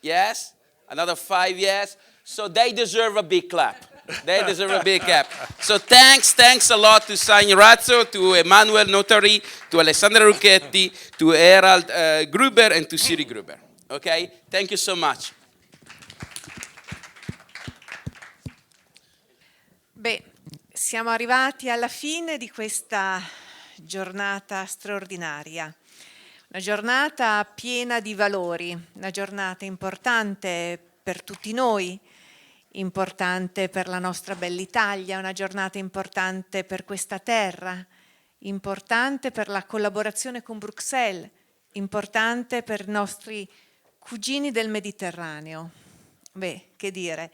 Yes? Another 5 yes? So they deserve a big clap. They deserve a big clap. So thanks a lot to Sani Razzo, to Emanuele Notari, to Alessandra Rucchetti, to Herald Gruber, and to Siri Gruber. Okay? Thank you so much. Beh, siamo arrivati alla fine di questa giornata straordinaria. Una giornata piena di valori, una giornata importante per tutti noi, importante per la nostra bella Italia, una giornata importante per questa terra, importante per la collaborazione con Bruxelles, importante per i nostri cugini del Mediterraneo. Beh, che dire,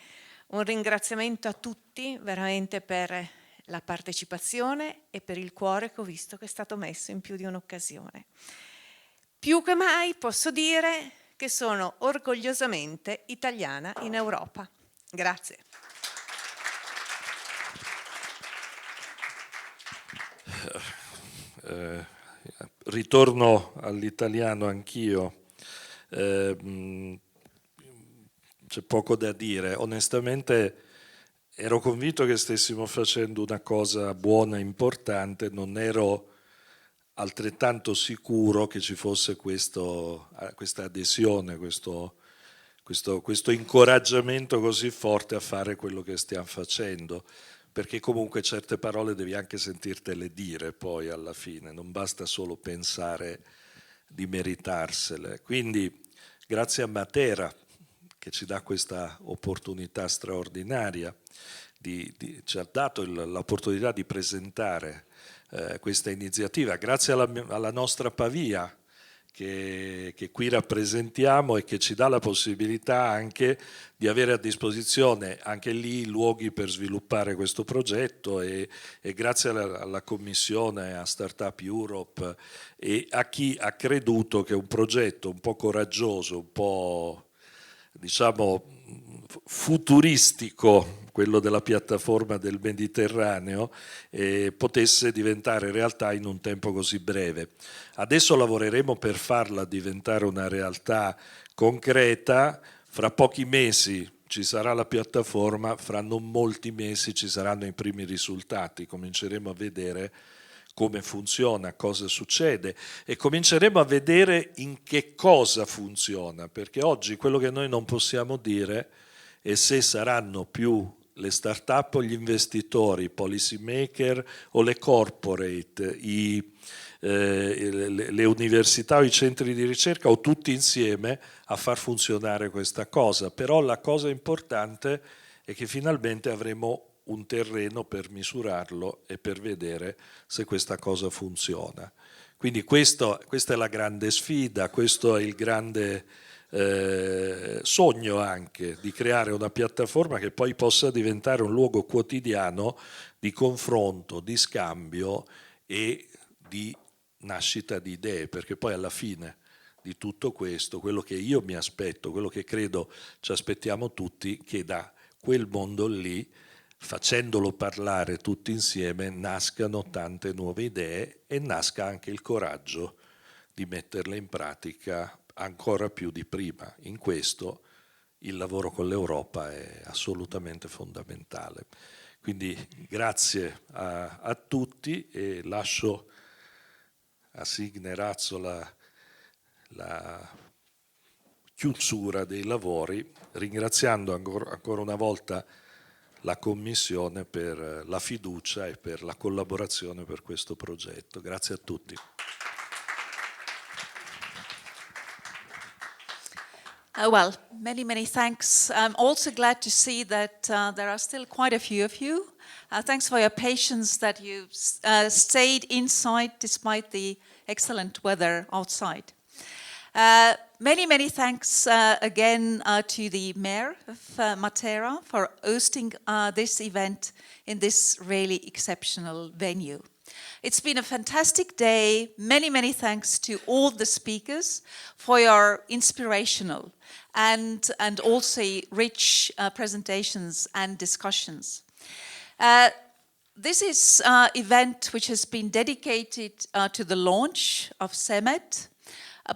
un ringraziamento a tutti veramente per la partecipazione e per il cuore che ho visto che è stato messo in più di un'occasione. Più che mai posso dire che sono orgogliosamente italiana in Europa. Grazie. Ritorno all'italiano anch'io. C'è poco da dire. Onestamente ero convinto che stessimo facendo una cosa buona, importante, non ero altrettanto sicuro che ci fosse questa adesione, questo incoraggiamento così forte a fare quello che stiamo facendo, perché comunque certe parole devi anche sentirtele dire poi alla fine, non basta solo pensare di meritarsele. Quindi grazie a Matera che ci dà questa opportunità straordinaria, ci ha dato l'opportunità di presentare questa iniziativa, grazie alla nostra Pavia che qui rappresentiamo e che ci dà la possibilità anche di avere a disposizione anche lì luoghi per sviluppare questo progetto e grazie alla Commissione, a Startup Europe e a chi ha creduto che un progetto un po' coraggioso, un po' diciamo futuristico, quello della piattaforma del Mediterraneo, potesse diventare realtà in un tempo così breve. Adesso lavoreremo per farla diventare una realtà concreta, fra pochi mesi ci sarà la piattaforma, fra non molti mesi ci saranno i primi risultati, cominceremo a vedere come funziona, cosa succede e cominceremo a vedere in che cosa funziona, perché oggi quello che noi non possiamo dire è se saranno più le start-up o gli investitori, i policy maker o le corporate, le università o i centri di ricerca o tutti insieme a far funzionare questa cosa. Però la cosa importante è che finalmente avremo un terreno per misurarlo e per vedere se questa cosa funziona. Quindi questa è la grande sfida, questo è il grande sogno anche di creare una piattaforma che poi possa diventare un luogo quotidiano di confronto, di scambio e di nascita di idee, perché poi alla fine di tutto questo, quello che io mi aspetto, quello che credo ci aspettiamo tutti, che da quel mondo lì, facendolo parlare tutti insieme, nascano tante nuove idee e nasca anche il coraggio di metterle in pratica ancora più di prima. In questo il lavoro con l'Europa è assolutamente fondamentale. Quindi grazie a tutti e lascio a Signe Razzo la chiusura dei lavori, ringraziando ancora una volta la Commissione per la fiducia e per la collaborazione per questo progetto. Grazie a tutti. Well, many, many thanks. I'm also glad to see that there are still quite a few of you. Thanks for your patience that you stayed inside despite the excellent weather outside. Many, many thanks again to the Mayor of Matera for hosting this event in this really exceptional venue. It's been a fantastic day. Many, many thanks to all the speakers for your inspirational and also rich presentations and discussions. This is an event which has been dedicated to the launch of SEMED.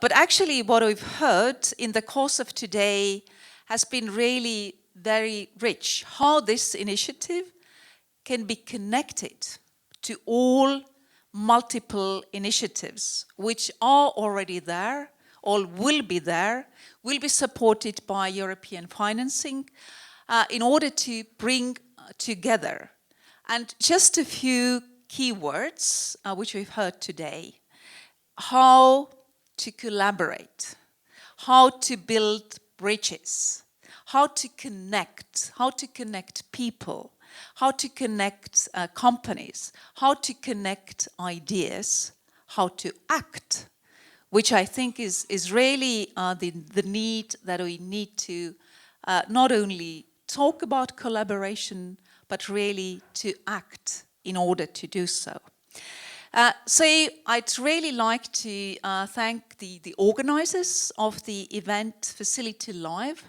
But actually what we've heard in the course of today has been really very rich, how this initiative can be connected to all multiple initiatives which are already there, or will be supported by European financing in order to bring together. And just a few key words which we've heard today. How to collaborate, how to build bridges, how to connect people, how to connect companies, how to connect ideas, how to act, which I think is really the need that we need to not only talk about collaboration, but really to act in order to do so. So I'd really like to thank the organizers of the event Facility Live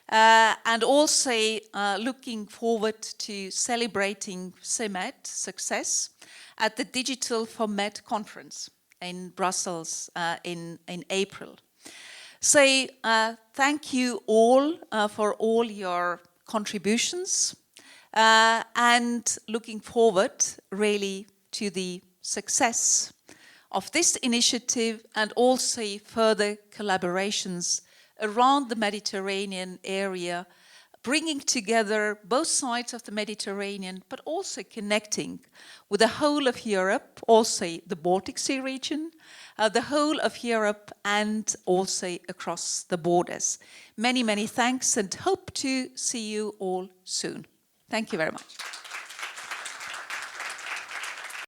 and also looking forward to celebrating SEMED success at the Digital for Med conference in Brussels in April. So thank you all for all your contributions and looking forward really to the success of this initiative and also further collaborations around the Mediterranean area, bringing together both sides of the Mediterranean, but also connecting with the whole of Europe, also the Baltic Sea region, the whole of Europe and also across the borders. Many, many thanks and hope to see you all soon. Thank you very much.